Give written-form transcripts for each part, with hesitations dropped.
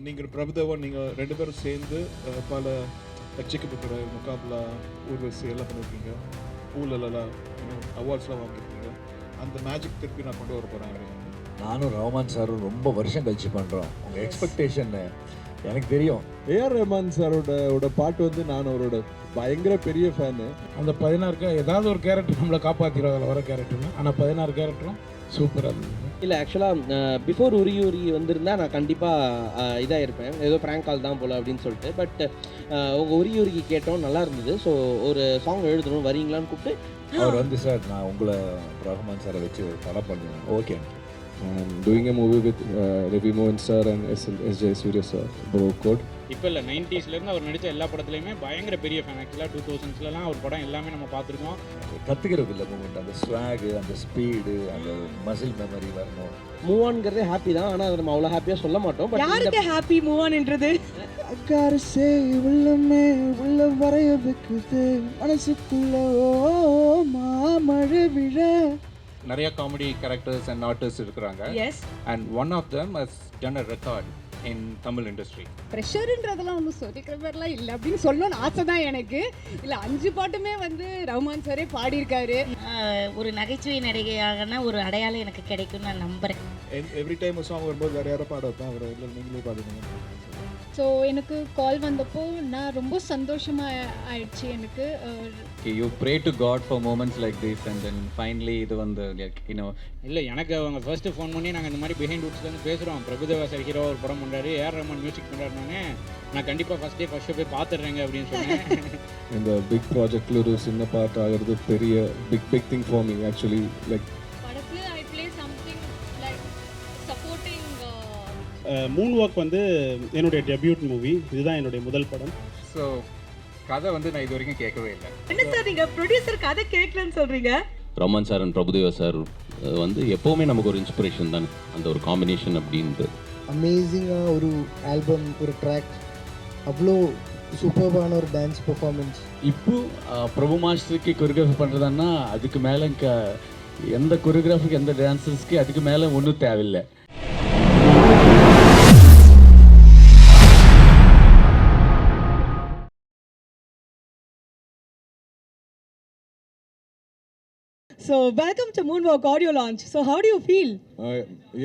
நீங்கள் பிரபுதேவா நீங்கள் ரெண்டு பேரும் சேர்ந்து பல லட்சிக்கப்பட்ட முகாபலா ஊர்வசி எல்லாம் பண்ணியிருக்கீங்க, ஊழலெல்லாம் அவார்ட்ஸ்லாம் வாங்கியிருக்கீங்க. அந்த மேஜிக் திருப்பி நான் கொண்டு வர போகிறேன் அப்படின்னு. நானும் ரஹ்மான் சாரும் ரொம்ப வருஷம் கழிச்சு பண்ணுறோம். உங்கள் எக்ஸ்பெக்டேஷன் எனக்கு தெரியும். ஏஆர் ரஹ்மான் சாரோட பாட்டு வந்து நான் அவரோட பயங்கர பெரிய ஃபேனு. அந்த 16 ஏதாவது ஒரு கேரக்டர் நம்மளை காப்பாற்றிடும் அதில் வர கேரக்டர்னு. ஆனால் 16 கேரக்டரும் சூப்பராக இருந்தது. இல்லை ஆக்சுவலாக பிஃபோர் உருகி உருகி வந்திருந்தால் நான் கண்டிப்பாக இதாக இருப்பேன், ஏதோ ப்ராங்க் கால் தான் போல் அப்படின்னு சொல்லிட்டு. பட் உங்கள் உருகி உருகி கேட்டோம், நல்லா இருந்தது. ஸோ ஒரு சாங் எழுதணும் வரீங்களான்னு கூப்பிட்டு அவர் வந்து சார் நான் உங்களை ரஹ்மான் சாரை வச்சு படம் பண்ணுவேன். Okay. doing a movie with Ravi Mohan sir and S.J. Surya sir, Bro Code. இப்போ இல்லை 90sலேருந்து அவர் நடித்த எல்லா படத்துலையுமே பயங்கர பெரிய ஃபேன். ஆக்சுவலாக 2000ஸ்லாம் அவர் படம் எல்லாமே நம்ம பார்த்துருக்கோம். கற்றுக்கிறது இல்லை மூமெண்ட், அந்த ஸ்வாகு, அந்த ஸ்பீடு, அந்த மசில் மெமரி வரணும். மூவ் ஆன்ங்கிறதே ஹாப்பி தான், ஆனால் நம்ம அவ்வளோ ஹாப்பியாக சொல்ல மாட்டோம். பட் யாருக்கு ஹாப்பி மூவ் ஆன்ன்றது? அக்காரசே உள்ளமே உள்ள வரைய வைக்குது மனசுக்குள்ள மாமழை விழ. நிறைய காமெடி கேரக்டர்ஸ் அண்ட் ஆர்டிஸ்ட் இருக்கிறாங்க. Yes. And one of them has done a record in Tamil industry. ப்ரெஷருன்றதெல்லாம் ஒன்றும் சொல்லிக்கிற மாதிரிலாம் இல்லை அப்படின்னு சொல்லணும்னு ஆசை தான் எனக்கு. இல்லை 5 பாட்டுமே வந்து ரஹ்மான் சாரே பாடியிருக்காரு. ஒரு நகைச்சுவை நடிகையாகனா ஒரு அடையாளம் எனக்கு கிடைக்கும்னு நான் நம்புகிறேன். எவ்ரி டைம் சாங் வரும்போது வேறு யாரோ பாட வைப்பேன், அவர் இல்லை நீங்களே பாடுங்க. ஸோ எனக்கு கால் வந்தப்போ நான் ரொம்ப சந்தோஷமாக ஆயிடுச்சு எனக்கு. You pray to God for moments like this and then finally இது வந்து இல்லை எனக்கு அவங்க ஃபர்ஸ்ட்டு ஃபோன் பண்ணி நாங்கள் இந்த மாதிரி பிஹைண்ட் ரூட்ஸ்லேருந்து பேசுகிறோம், பிரபுதேவா சார் ஹீரோ ஒரு படம் பண்ணுறாரு, ஏஆர் ரஹ்மான் மியூசிக் பண்ணுறாருனானே நான் கண்டிப்பாக ஃபஸ்ட் ஷோ போய் பார்த்துடுறேங்க அப்படின்னு சொன்னேன். இந்த பிக் ப்ராஜெக்டில் ஒரு சின்ன பார்ட் ஆகிறது பெரிய big thing for me actually. Like படத்தில் I play something like supporting. Moon walk வந்து என்னுடைய டெபியூட் மூவி, இதுதான் என்னுடைய முதல் படம். ஸோ கதை வந்து நான் இது வரைக்கும் கேட்கவே இல்லை. என்ன சார் நீங்கள் ப்ரொடியூசர் கதை கேட்கலன்னு சொல்கிறீங்க? Rahman sir and Prabhudeva sir வந்து எப்போவுமே நமக்கு ஒரு இன்ஸ்பிரேஷன் தானே, அந்த ஒரு காம்பினேஷன் அப்படின்ட்டு. அமேசிங்காக ஒரு ஆல்பம், ஒரு ட்ராக், அவ்வளோ சூப்பர்பான ஒரு டான்ஸ் பெர்ஃபார்மன்ஸ். இப்போ பிரபு மாஸ்டருக்கு கொரியோகிராஃபி பண்ணுறதுன்னா அதுக்கு மேலே எந்த கொரியோகிராஃபிக்கு எந்த டான்ஸர்ஸ்க்கு அதுக்கு மேலே ஒன்றும் தேவையில்லை. So welcome to Moonwalk audio launch. So how do you feel?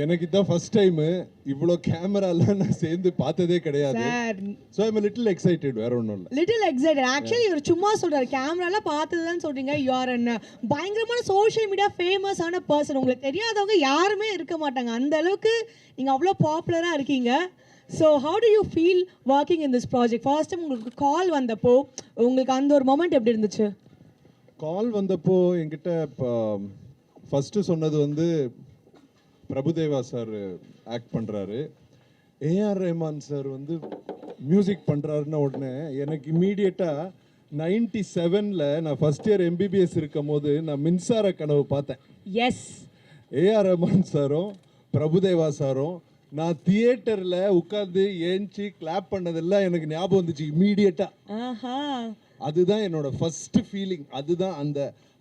எனக்கு இதான் ஃபர்ஸ்ட் டைமு. இவ்வளோ கேமராலாம் நான் சேர்ந்து பார்த்ததே கிடையாது. Sir so I'm little excited, வேற ஒன்றும் இல்லை. Little excited. ஆக்சுவலி இவர் சும்மா சொல்கிறார், கேமராலாம் பார்த்ததுதான் சொல்கிறீங்க. யூ ஆர் அன் பயங்கரமான சோஷியல் மீடியா ஃபேமஸான பர்சன். உங்களுக்கு தெரியாதவங்க யாருமே இருக்க மாட்டாங்க, அந்த அளவுக்கு நீங்கள் அவ்வளோ பாப்புலராக இருக்கீங்க. So how to you feel working in this project? First time உங்களுக்கு கால் வந்தப்போ உங்களுக்கு அந்த ஒரு மொமெண்ட் எப்படி இருந்துச்சு? கால் வந்தப்போ என்கிட்ட இப்போ ஃபஸ்ட்டு சொன்னது வந்து பிரபுதேவா சார் ஆக்ட் பண்ணுறாரு, ஏஆர் ரஹ்மான் சார் வந்து மியூசிக் பண்ணுறாருன்னு உடனே எனக்கு இம்மீடியட்டாக 97ல் நான் ஃபஸ்ட் இயர் எம்பிபிஎஸ் இருக்கும் போது நான் மின்சார கனவு பார்த்தேன். எஸ். ஏஆர் ரஹ்மான் சாரும் பிரபுதேவா சாரும் நான் தியேட்டரில் உட்காந்து ஏஞ்சி கிளாப் பண்ணதெல்லாம் எனக்கு ஞாபகம் வந்துச்சு இம்மீடியட்டாக. அதுதான் என்னோட ஃபர்ஸ்ட் ஃபீலிங். அதுதான் அந்த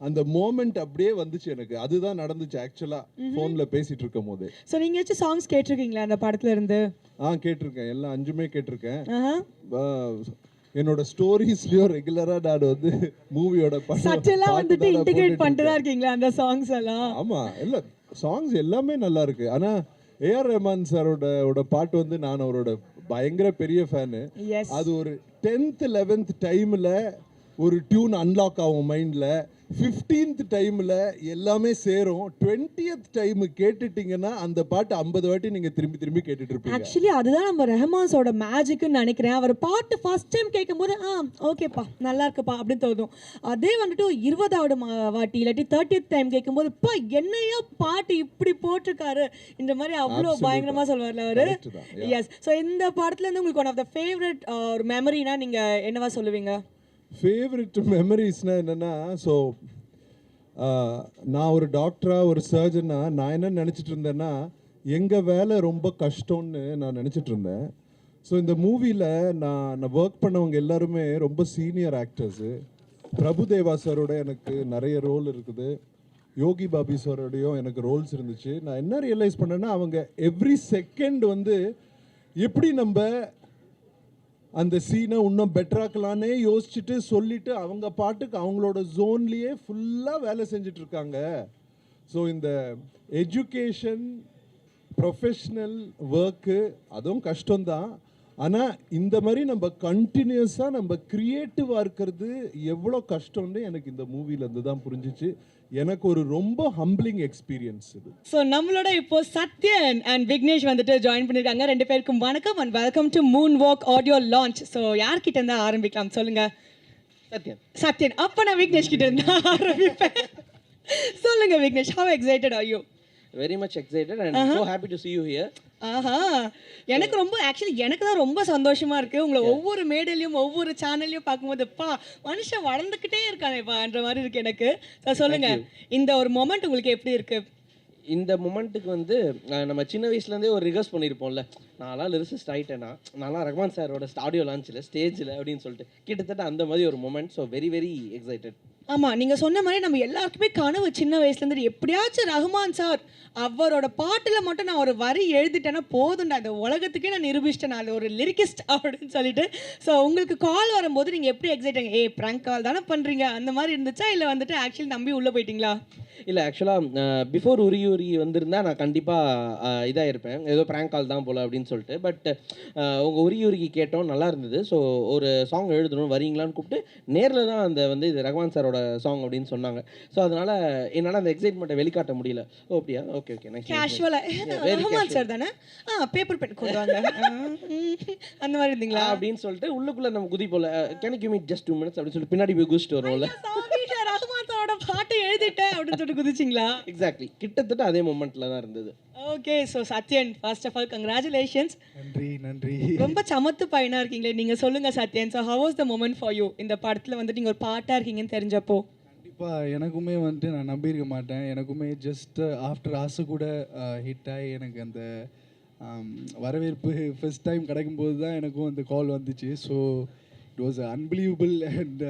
அந்த மோமெண்ட் அப்படியே வந்துச்சு எனக்கு. அதுதான் நடந்துச்சு ஆக்சுவலாக ஃபோனில் பேசிட்டு இருக்கும் போது. ஸோ நீங்கள் ஏதாச்சும் சாங்ஸ் கேட்டிருக்கீங்களா அந்த படத்துல இருந்து? கேட்டிருக்கேன், எல்லாம் 5மே கேட்டிருக்கேன். என்னோட ஸ்டோரிஸ்லயும் ரெகுலரா நான் வந்து மூவியோட சட்டெல்லாம் வந்துட்டு இன்டிகிரேட் பண்ணிட்டு தான் இருக்கீங்களா அந்த சாங்ஸ் எல்லாம்? ஆமா, இல்ல சாங்ஸ் எல்லாமே நல்லா இருக்கு. ஆனா ஏஆர் ரஹ்மான் சாரோட பாட்டு வந்து நான் அவரோட பயங்கர பெரிய ஃபேனு. அது ஒரு 10th 11th டைமில் ஒரு டியூன் அன்லாக் ஆகும் மைண்டில், 15th டைமில் எல்லாமே சேரும், 20th டைம் கேட்டுட்டீங்கன்னா அந்த பாட்டு 50 வாட்டி நீங்கள் திரும்பி திரும்பி கேட்டுட்டு இருப்பீங்க. ஆக்சுவலி அதுதான் நம்ம ரஹ்மான்ஸோட மேஜிக்னு நினைக்கிறேன். அவர் பாட்டு ஃபர்ஸ்ட் டைம் கேட்கும்போது ஓகேப்பா நல்லா இருக்குப்பா அப்படின்னு தோணும். அதே வந்துட்டு 20வது வாட்டி இல்லாட்டி 30th டைம் கேட்கும்போது இப்போ என்னையோ பாட்டு இப்படி போட்டிருக்காரு இந்த மாதிரி அவ்வளோ பயங்கரமாக சொல்வார்ல அவர். எஸ். ஸோ இந்த படத்துலேருந்து உங்களுக்கு ஒன் ஆஃப் த ஃபேவரட் ஒரு மெமரினா நீங்கள் என்னவா சொல்லுவீங்க? ஃபேவரட் மெமரிஸ்னால் என்னென்னா, ஸோ நான் ஒரு டாக்டராக ஒரு சர்ஜனாக நான் என்ன நினச்சிட்டு இருந்தேன்னா எங்கள் வேலை ரொம்ப கஷ்டம்னு நான் நினச்சிட்டு இருந்தேன். ஸோ இந்த மூவியில் நான் ஒர்க் பண்ணவங்க எல்லாருமே ரொம்ப சீனியர் ஆக்டர்ஸு. பிரபுதேவா சாரோட எனக்கு நிறைய ரோல் இருக்குது, யோகி பாபி சாரோடையும் எனக்கு ரோல்ஸ் இருந்துச்சு. நான் என்ன ரியலைஸ் பண்ணேன்னா அவங்க எவ்ரி செகண்ட் வந்து எப்படி நம்ம அந்த சீனை இன்னும் பெட்டராக்கலான்னே யோசிச்சுட்டு சொல்லிட்டு அவங்க பாட்டுக்கு அவங்களோட ஜோன்லேயே ஃபுல்லாக வேலை செஞ்சுட்டு இருக்காங்க. ஸோ இந்த எஜுகேஷன் ப்ரொஃபஷ்னல் ஒர்க்கு அதுவும் கஷ்டம்தான். ஆனால் இந்த மாதிரி நம்ம கண்டினியூஸாக நம்ம க்ரியேட்டிவாக இருக்கிறது எவ்வளோ கஷ்டம்னு எனக்கு இந்த மூவிலேருந்து தான் புரிஞ்சிச்சு. எனக்கு ஒரு ரொம்ப ஹம்பிளிங் எக்ஸ்பீரியன்ஸ் இது. ஸோ நம்மளோட இப்போ சத்யன் அண்ட் விக்னேஷ் வந்துட்டு ஜாயின் பண்ணியிருக்காங்க. 2 பேருக்கும் வணக்கம் and welcome to Moon walk audio launch. So யார்கிட்ட இருந்தா ஆரம்பிக்கலாம் சொல்லுங்க? சத்யன். அப்போ நான் விக்னேஷ் கிட்ட இருந்தா ஆரம்பிப்பேன். சொல்லுங்க Vignesh, how excited are you? Very much excited and so happy to see you here. ஆஹா, எனக்கு ரொம்ப ஆக்சுவலி எனக்கு தான் ரொம்ப சந்தோஷமா இருக்கு. உங்களை ஒவ்வொரு மேடையிலையும் ஒவ்வொரு சேனல்லையும் பார்க்கும்போது பா மனுஷன் வளர்ந்துக்கிட்டே இருக்கானேப்பான்ற மாதிரி இருக்கு எனக்கு. சொல்லுங்க, இந்த ஒரு மொமெண்ட் உங்களுக்கு எப்படி இருக்கு? இந்த மொமெண்ட்டுக்கு வந்து நம்ம சின்ன வயசுலேருந்தே ஒரு ரிகர்ஸ் பண்ணியிருப்போம்ல. நான்லாம் லிரிசிஸ்ட் ஆகிட்டேன்னா நான்லாம் ரஹ்மான் சாரோட ஆடியோ லான்ச்சில் ஸ்டேஜில் அப்படின்னு சொல்லிட்டு கிட்டத்தட்ட அந்த மாதிரி ஒரு moment. So very very excited. ஆமாம், நீங்கள் சொன்ன மாதிரி நம்ம எல்லாருக்குமே கனவு சின்ன வயசுலேருந்து எப்படியாச்சும் ரஹ்மான் சார் அவரோட பாட்டில் மட்டும் நான் ஒரு வரி எழுதிட்டேன்னா போதும்டா, இந்த உலகத்துக்கே நான் நிரூபிச்சிட்டேன், நான் அது ஒரு லிரிக்கிஸ்ட் அப்படின்னு சொல்லிட்டு. ஸோ உங்களுக்கு கால் வரும்போது நீங்கள் எப்படி எக்ஸைட் ஆகிங்க? ப்ராங்க் கால் தானே பண்ணுறீங்க அந்த மாதிரி இருந்துச்சா, இல்லை வந்துட்டு ஆக்சுவலி நம்பி உள்ளே போயிட்டீங்களா? இல்லை, ஆக்சுவலாக பிஃபோர் உருகி வந்திருந்தா நான் கண்டிப்பாக இதாக இருப்பேன், ஏதோ ப்ராங்க் கால் தான் போல் அப்படின்னு சொல்லிட்டு. பட் உங்கள் உருகி கேட்டோம், நல்லா இருந்தது. ஸோ ஒரு சாங் எழுதணும் வரீங்களான்னு கூப்பிட்டு நேரில் தான் அந்த வந்து இது ரஹ்மான் சாரோட சாங் அப்படின்னு சொன்னாங்க. ஸோ அதனால் என்னால் அந்த எக்ஸைட்மெண்ட்டை வெளிக்காட்ட முடியல. ஓ அப்படியா, ஓகே ஓகே, நைஸ். கேஷுவலாக ரஹ்மான் சார் தானே, பேப்பர் பென் கொண்டு வாங்க அந்த மாதிரி இருந்தீங்களா அப்படின்னு சொல்லிட்டு உள்ளுக்குள்ளே நம்ம குதி போல can you meet just 2 minutes அப்படின்னு சொல்லிட்டு பின்னாடி போய் குதிச்சுட்டு வருவோம்ல. ரஹ்மான் சாரோட பாட்டு எழுதிட்டேன் அப்படின்னு சொல்லிட்டு குதிச்சிங்களா? எக்ஸாக்ட்லி, கிட்டத்தட்ட அதே மொமெண்ட்டில் தான் இருந்தது. Okay, so Sathyan, first of all congratulations. நன்றி நன்றி. ரொம்ப சமத்து பையனாக இருக்கீங்களே, நீங்கள் சொல்லுங்கள் Sathyan. So how was the moment for you? இந்த படத்தில் வந்துட்டு நீங்கள் ஒரு பாட்டாக இருக்கீங்கன்னு தெரிஞ்சப்போ? கண்டிப்பாக எனக்குமே வந்துட்டு நான் நம்பியிருக்க மாட்டேன். எனக்குமே ஜஸ்ட் ஆஃப்டர் ஆசை கூட ஹிட் ஆகி எனக்கு அந்த வரவேற்பு ஃபர்ஸ்ட் டைம் கிடைக்கும்போது தான் எனக்கும் அந்த கால் வந்துச்சு. So it was unbelievable and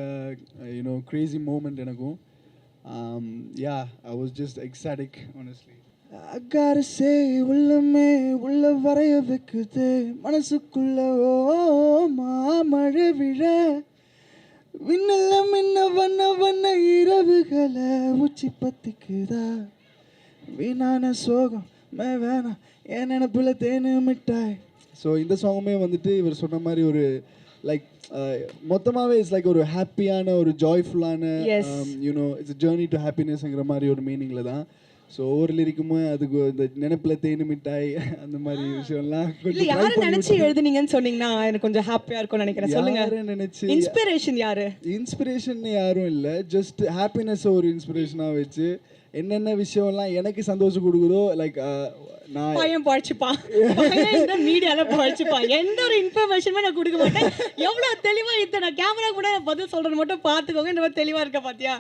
you know crazy moment எனக்கும். Yeah, I was just exotic honestly. I gotta say உள்ளமே உள்ள வரைய வைக்குது மனசுக்குள்ள ஓ மாமழை விழ விண்ணல்ல மின்ன வண்ண வண்ண இரவுகளை உச்சி பத்திக்குதா வீணான சோகம் வேணாம் என் நினப்புல தேனு மிட்டாய். ஸோ இந்த சாங்குமே வந்துட்டு இவர் சொன்ன மாதிரி ஒரு லைக் மொத்தமாகவே இட்ஸ் லைக் ஒரு ஹாப்பியான ஒரு ஜாய்ஃபுல்லான யூனோ இட்ஸ் ஜேர்னி டு ஹாப்பினஸ்ங்கிற மாதிரி ஒரு மீனிங்கில் தான். ஸோ ஒவ்வொரு லிரிக்குமே அதுக்கு இந்த நினைப்பில் தேனு மிட்டாய் அந்த மாதிரி விஷயம்லாம் இல்லை யாரை நினச்சி எழுதுனீங்கன்னு சொன்னீங்கன்னா எனக்கு கொஞ்சம் ஹாப்பியாக இருக்கும்னு நினைக்கிறேன். சொல்லுங்க, நினச்சி இன்ஸ்பிரேஷன் யாரு? இன்ஸ்பிரேஷன் யாரும் இல்லை, ஜஸ்ட் ஹாப்பினஸ் ஒரு இன்ஸ்பிரேஷனாக வச்சு என்னென்ன விஷயம்லாம் எனக்கு சந்தோஷம் கொடுக்குதோ லைக் நான் பையன் பழச்சிப்பான் மீடியாவில் பழச்சிப்பான், எந்த ஒரு இன்ஃபர்மேஷனுமே நான் கொடுக்க மாட்டேன். எவ்வளோ தெளிவாக இதை நான் கேமரா கூட பதில் சொல்கிறது மட்டும் பார்த்துக்கோங்க, இந்த மாதிரி தெளிவாக இருக்க பார்த்தியா?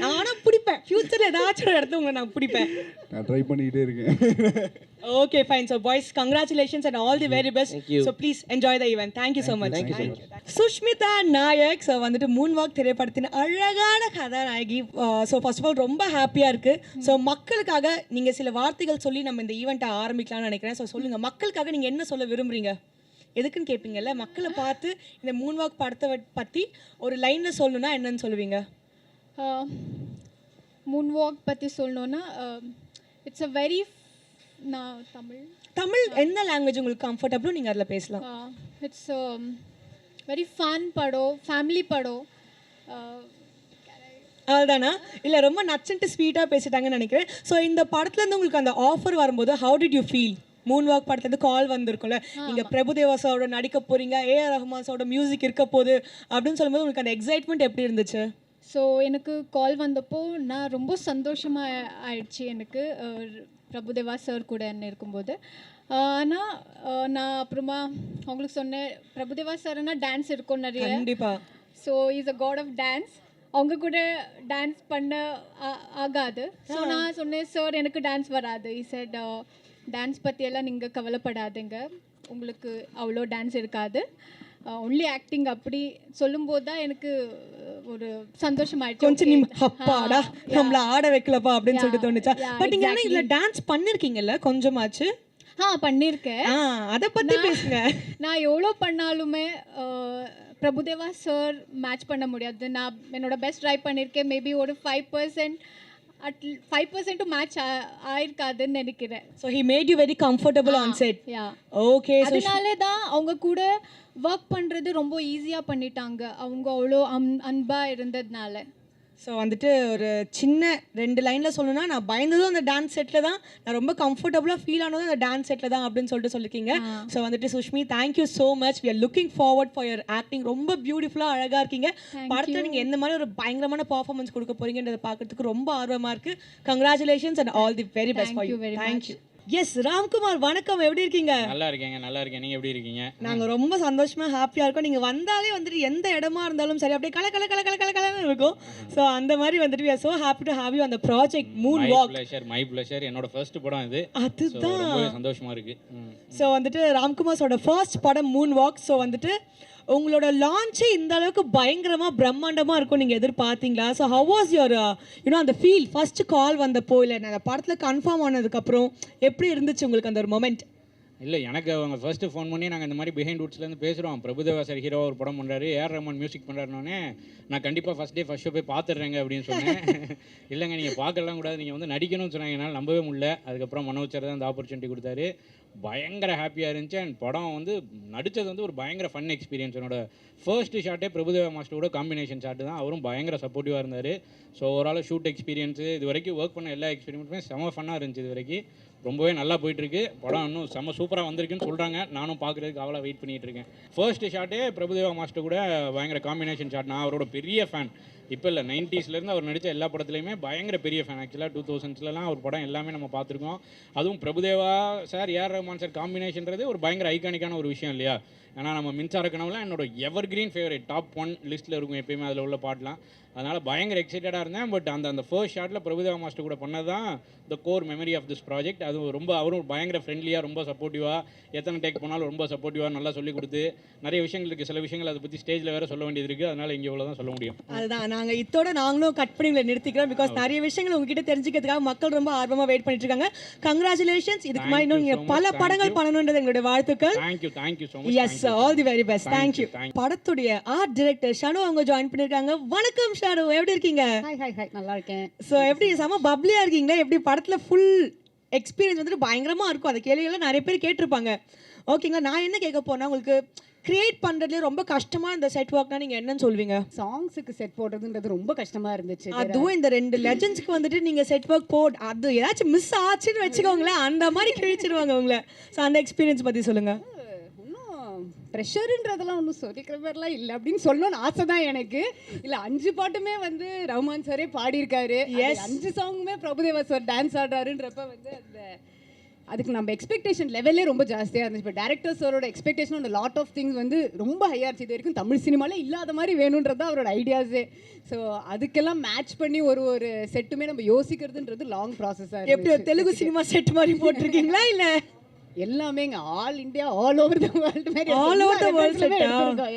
நானும் பிடிப்பேன், ஃப்யூச்சரில் ஏதாச்சும் ஒரு இடத்துல உங்களை நான் பிடிப்பேன். நான் ட்ரை பண்ணிக்கிட்டே இருக்கேன். Okay fine. So boys, congratulations and all the very best. So please enjoy the event. Thank you so much. Sushmita Nayak. So வந்துட்டு மூன் வாக் திரைப்படத்தின் அழகான கதாநாயகி. ஸோ ஃபர்ஸ்ட் ஆஃப் ஆல் ரொம்ப ஹாப்பியாக இருக்குது. ஸோ மக்களுக்காக நீங்கள் சில வார்த்தைகள் சொல்லி நம்ம இந்த ஈவெண்ட்டை ஆரம்பிக்கலாம்னு நினைக்கிறேன். ஸோ சொல்லுங்கள், மக்களுக்காக நீங்கள் என்ன சொல்ல விரும்புகிறீங்க? எதுக்குன்னு கேட்பீங்கல்ல, மக்களை பார்த்து இந்த மூன் வாக் படத்தை பற்றி ஒரு லைனில் சொல்லணுன்னா என்னன்னு சொல்லுவீங்க? மூன் வாக் பற்றி சொல்லணுன்னா இட்ஸ் அ வெரி தமிழ் என்ன லாங்குவேஜ் உங்களுக்கு கம்ஃபர்டபுளோ நீங்கள் அதில் பேசலாம். இட்ஸ் வெரி ஃபன் படம், ஃபேமிலி படம். அதுதானா? இல்லை ரொம்ப நச்சுன்ட்டு ஸ்வீட்டாக பேசிட்டாங்கன்னு நினைக்கிறேன். ஸோ இந்த படத்துலேருந்து உங்களுக்கு அந்த ஆஃபர் வரும்போது how did you feel? Moon walk படத்துலேருந்து கால் வந்திருக்கும்ல, நீங்கள் பிரபுதேவா சாரோட நடிக்க போகிறீங்க, ஏஆர் ரஹ்மான் சாரோட மியூசிக் இருக்க போகுது அப்படின்னு சொல்லும்போது உங்களுக்கு அந்த எக்ஸைட்மெண்ட் எப்படி இருந்துச்சு? ஸோ எனக்கு கால் வந்தப்போ நான் ரொம்ப சந்தோஷமாக ஆயிடுச்சு எனக்கு, பிரபுதேவா சார் கூட என்ன இருக்கும்போது. ஆனால் நான் அப்புறமா அவங்களுக்கு சொன்னேன், பிரபுதேவா சார்னா டான்ஸ் இருக்கும் நிறைய. கண்டிப்பாக. So is a god of dance, அவங்க கூட டான்ஸ் பண்ண ஆகாது. ஸோ நான் சொன்னேன், சார் எனக்கு டான்ஸ் வராது. இசட் டான்ஸ் பற்றியெல்லாம் நீங்கள் கவலைப்படாதீங்க, உங்களுக்கு அவ்வளோ டான்ஸ் இருக்காது, ஒன்லி ஆக்டிங். அப்படி சொல்லும்போது தான் எனக்கு ஒரு சந்தோஷமாயிடுச்சு. கொஞ்சம் அப்பாடா நம்மள ஆட வைக்கலப்பா அப்படின்னு சொல்லிட்டு தோணுச்சா? பட் நீங்கள் ஆனால் இதில் டான்ஸ் பண்ணியிருக்கீங்கல்ல கொஞ்சமாச்சு? பண்ணியிருக்கேன். அதை பற்றி பேசுங்க. நான் எவ்வளோ பண்ணாலுமே பிரபுதேவா சார் மேட்ச் பண்ண முடியாது. நான் என்னோட பெஸ்ட் ட்ரை பண்ணியிருக்கேன். மேபி ஒரு 5% மேட்ச் ஆயிருக்காதுன்னு நினைக்கிறேன். So he made you very comfortable on set. Okay, அதனாலே தான் அவங்க கூட ஒர்க் பண்ணுறது ரொம்ப ஈஸியாக பண்ணிட்டாங்க. அவங்க அவ்வளோ அன்பாக இருந்ததுனால. ஸோ வந்துட்டு ஒரு சின்ன 2 லைனில் சொல்லணும்னா, நான் பயந்ததும் அந்த டான்ஸ் செட்டில் தான், நான் ரொம்ப கம்ஃபர்டபுளாக ஃபீல் ஆனதும் அந்த டான்ஸ் செட்டில் தான் அப்படின்னு சொல்லிட்டு சொல்லியிருக்கீங்க. ஸோ வந்துட்டு Sushmi, thank you so much. We are looking forward for your acting. ரொம்ப பியூட்டிஃபுல்லாக அழகாக இருக்கீங்க. படத்தில் நீங்கள் எந்த மாதிரி ஒரு பயங்கரமான பர்ஃபார்மன்ஸ் கொடுக்க போறீங்கன்றதை பார்க்கறதுக்கு ரொம்ப ஆர்வமாக இருக்குது. Congratulations and all the very best for you. Thank you. Yes Ramkumar, வணக்கம். எப்படி இருக்கீங்க? நல்லா இருக்கேங்க, நல்லா இருக்கேன். நீங்கள் எப்படி இருக்கீங்க? நாங்கள் ரொம்ப சந்தோஷமாக ஹாப்பியாக இருக்கோம். நீங்கள் வந்தாலே வந்துட்டு எந்த இடமா இருந்தாலும் சரி அப்படியே கலன்னு இருக்கும். ஸோ அந்த மாதிரி வந்துட்டு we are so happy to have you on the project Moonwalk. My pleasure. என்னோட ஃபர்ஸ்ட் படம் இது. அதுதான் ரொம்ப சந்தோஷமாக இருக்குது. ஸோ வந்துட்டு ராம்குமாரோட ஃபர்ஸ்ட் படம் Moonwalk. ஸோ வந்துட்டு உங்களோட லான்ச்சே இந்த அளவுக்கு பயங்கரமாக பிரம்மாண்டமாக இருக்கும் நீங்கள் எதிர்பார்த்தீங்களா? ஸோ ஹவ் வாஸ் யுவர் அந்த ஃபீல் ஃபர்ஸ்ட் கால் வந்தப்போ, இல்லை அந்த படத்தில் கன்ஃபார்ம் ஆனதுக்கப்புறம் எப்படி இருந்துச்சு உங்களுக்கு அந்த ஒரு மொமெண்ட்? இல்லை, எனக்கு அவங்க ஃபர்ஸ்ட்டு ஃபோன் பண்ணி நாங்கள் இந்த மாதிரி பிஹைண்ட் வுட்ஸ்லேருந்து பேசுகிறோம், பிரபுதேவா சார் ஹீரோ ஒரு படம் பண்ணுறாரு, ஏஆர் ரஹ்மான் மியூசிக் பண்ணுறாருனோடனே நான் கண்டிப்பாக ஃபஸ்ட் ஷோ போய் பார்த்துட்றேங்க அப்படின்னு சொன்னேன். இல்லைங்க, நீங்கள் பார்க்கலாம் கூடாது, நீங்கள் வந்து நடிக்கணும்னு சொன்னாங்க. என்னால் நம்பவே முடியல. அதுக்கப்புறம் மனோஜ் சார் தான் அந்த ஆப்பர்ச்சுனிட்டி கொடுத்தாரு. பயங்கர ஹாப்பியாக இருந்துச்சு. அண்ட் படம் வந்து நடித்தது வந்து ஒரு பயங்கர ஃபன் எக்ஸ்பீரியன்ஸ். என்னோட ஃபர்ஸ்ட் ஷாட்டே பிரபுதேவா மாஸ்டரோட காம்பினேஷன் ஷாட்டு தான். அவரும் பயங்கர சப்போர்ட்டிவாக இருந்தார். ஸோ ஓவரால் ஷூட் எக்ஸ்பீரியன்ஸு இது வரைக்கும் ஒர்க் பண்ண எல்லா எக்ஸ்பீரியன்ஸுமே செம ஃபன்னாக இருந்துச்சு. இது வரைக்கும் ரொம்பவே நல்லா போயிட்டுருக்கு. படம் இன்னும் செம்ம சூப்பராக வந்திருக்குன்னு சொல்கிறாங்க. நானும் பார்க்குறதுக்கு அவ்வளோ வெயிட் பண்ணிகிட்டு இருக்கேன். ஃபர்ஸ்ட் ஷாட்டே பிரபுதேவா மாஸ்டர் கூட பயங்கர காம்பினேஷன் ஷாட். நான் அவரோட பெரிய ஃபேன். இப்போ இல்லை, 90ஸ்லேருந்து அவர் நடித்த எல்லா படத்துலையுமே பயங்கர பெரிய ஃபேன். ஆக்சுவலாக 2000ஸ்லாம் அவர் படம் எல்லாமே நம்ம பார்த்துருக்கோம். அதுவும் Prabhu Deva sir A R Rahman sir காம்பினேஷன்றது ஒரு பயங்கர ஐகானிக்கான ஒரு விஷயம் இல்லையா? ஏன்னா நம்ம மின்சார கனவுலாம் என்னோட எவர் கிரீன் ஃபேவரட், டாப் 1 லிஸ்ட்டில் இருக்கும் எப்பயுமே அதில் உள்ள பாட்டெலாம். அதனால் பயங்கர எக்ஸைட்டடாக இருந்தேன். பட் அந்த ஃபர்ஸ்ட் ஷாட்டில் பிரபுதேவா மாஸ்டர் கூட பண்ணது தான் the core memory of this project. அது ரொம்ப அவரும் பயங்கர ஃப்ரெண்ட்லியாக, ரொம்ப சப்போர்ட்டிவாக, எத்தனை டேக் போனாலும் ரொம்ப சப்போர்ட்டிவாக நல்லா சொல்லிக் கொடுத்து நிறைய விஷயங்களுக்கு சில விஷயங்கள் அதை பற்றி ஸ்டேஜில் வேறு சொல்ல வேண்டியது இருக்குது. அதனால் இங்கே இவ்வளோ தான் சொல்ல முடியும். அதுதான் நாங்கள் இதோட நாங்களும் கட் பண்ணி நிறுத்திக்கிறோம். பிகாஸ் நிறைய விஷயங்கள் உங்ககிட்ட தெரிஞ்சுக்கிறதுக்காக மக்கள் ரொம்ப ஆர்வமாக வெயிட் பண்ணிட்டு இருக்காங்க. கங்க்ராச்சுலேஷன்ஸ். இதுக்கு மாதிரி இன்னும் நீங்கள் பல படங்கள் பண்ணணுன்றது எங்களுடைய வாழ்த்துக்கள். Thank you so much. Yes, all the very best. Thank you. படத்துடைய ஆர்ட் டைரக்டர் ஷனு அவங்க ஜாயின் பண்ணியிருக்காங்க. வணக்கம் ஷனு, எப்படி இருக்கீங்க? ஹாய், நல்லா இருக்கேன். ஸோ எப்படி செம பப்ளியா இருக்கீங்களா? எப்படி படத்தில் ஃபுல் எக்ஸ்பீரியன்ஸ் வந்துட்டு பயங்கரமாக இருக்கும். அந்த கேள்விகள்லாம் நிறைய பேர் கேட்டிருப்பாங்க. ஓகேங்களா, நான் என்ன கேட்க போனால், உங்களுக்கு கிரியேட் பண்ணுறதுலேயே ரொம்ப கஷ்டமாக இந்த செட் ஒர்க்னா நீங்கள் என்னன்னு சொல்வீங்க? சாங்ஸுக்கு செட் போடுறதுன்றது ரொம்ப கஷ்டமாக இருந்துச்சு. அதுவும் இந்த 2 லெஜண்ட்ஸ்க்கு வந்துட்டு நீங்கள் செட் ஒர்க் அது ஏதாச்சும் மிஸ் ஆச்சுன்னு வச்சுக்கோங்களேன், அந்த மாதிரி கிழிச்சிருவாங்க உங்களை. ஸோ அந்த எக்ஸ்பீரியன்ஸ் பற்றி சொல்லுங்கள். ப்ரெஷருன்றதெல்லாம் ஒன்றும் சொல்லிக்கிற மாதிரிலாம் இல்லை அப்படின்னு சொல்லணும்னு ஆசை தான் எனக்கு. இல்லை, 5 பாட்டுமே வந்து ரஹ்மான் சாரே பாடியிருக்காரு. 5 சாங்குமே பிரபுதேவா சார் டான்ஸ் ஆடுறாருன்றப்ப வந்து அதுக்கு நம்ம எக்ஸ்பெக்டேஷன் லெவலே ரொம்ப ஜாஸ்தியாக இருந்துச்சு. இப்போ டேரக்டர் சாரோட எக்ஸ்பெக்டேஷன் அந்த லாட் ஆஃப் திங்ஸ் வந்து ரொம்ப ஹையாக இருந்துச்சு. இது வரைக்கும் தமிழ் சினிமாவில் இல்லாத மாதிரி வேணுன்றது தான் அவரோட ஐடியாஸே. ஸோ அதுக்கெல்லாம் மேட்ச் பண்ணி ஒரு செட்டுமே நம்ம யோசிக்கிறதுன்றது லாங் ப்ராசஸாக. எப்படி தெலுங்கு சினிமா செட் மாதிரி போட்டிருக்கீங்களா? இல்லை எல்லாமே all India, all over the world மாதிரி, ஆல் ஓவர் த வேர்ல்ட் செட்டா?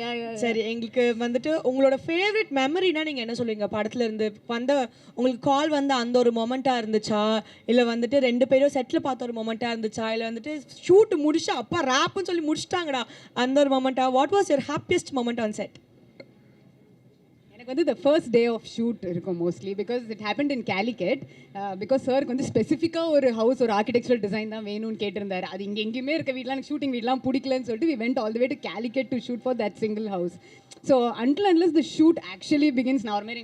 சரி, எங்களுக்கு வந்துட்டு உங்களோட ஃபேவரட் மெமரினா நீங்கள் என்ன சொல்லுவீங்க? படத்துல இருந்து வந்த உங்களுக்கு கால் வந்து அந்த ஒரு மொமெண்ட்டாக இருந்துச்சா, இல்லை வந்துட்டு 2 பேரும் செட்டில் பார்த்த ஒரு மொமெண்ட்டாக இருந்துச்சா, இல்லை வந்துட்டு ஷூட் முடிச்சா அப்பா ரேப்புன்னு சொல்லி முடிச்சிட்டாங்கடா அந்த ஒரு மொமெண்ட்டா? What was your happiest moment on set? வந்து the first day of shoot இருக்கும் mostly, because it happened in Calicut. Because சாருக்கு வந்து ஸ்பெசிஃபிக்காக ஒரு ஹவுஸ், ஒரு ஆர்கிடெக்சரல் டிசைன் தான் வேணும்னு கேட்டிருந்தாரு. அது இங்கே எங்கேயுமே இருக்க வீட்லாம் எனக்கு ஷூட்டிங் வீட்லாம் பிடிக்கலன்னு சொல்லிட்டு we went all the way to Calicut to shoot for that single house. So until unless the shoot actually begins, நான் ஒரு மாதிரி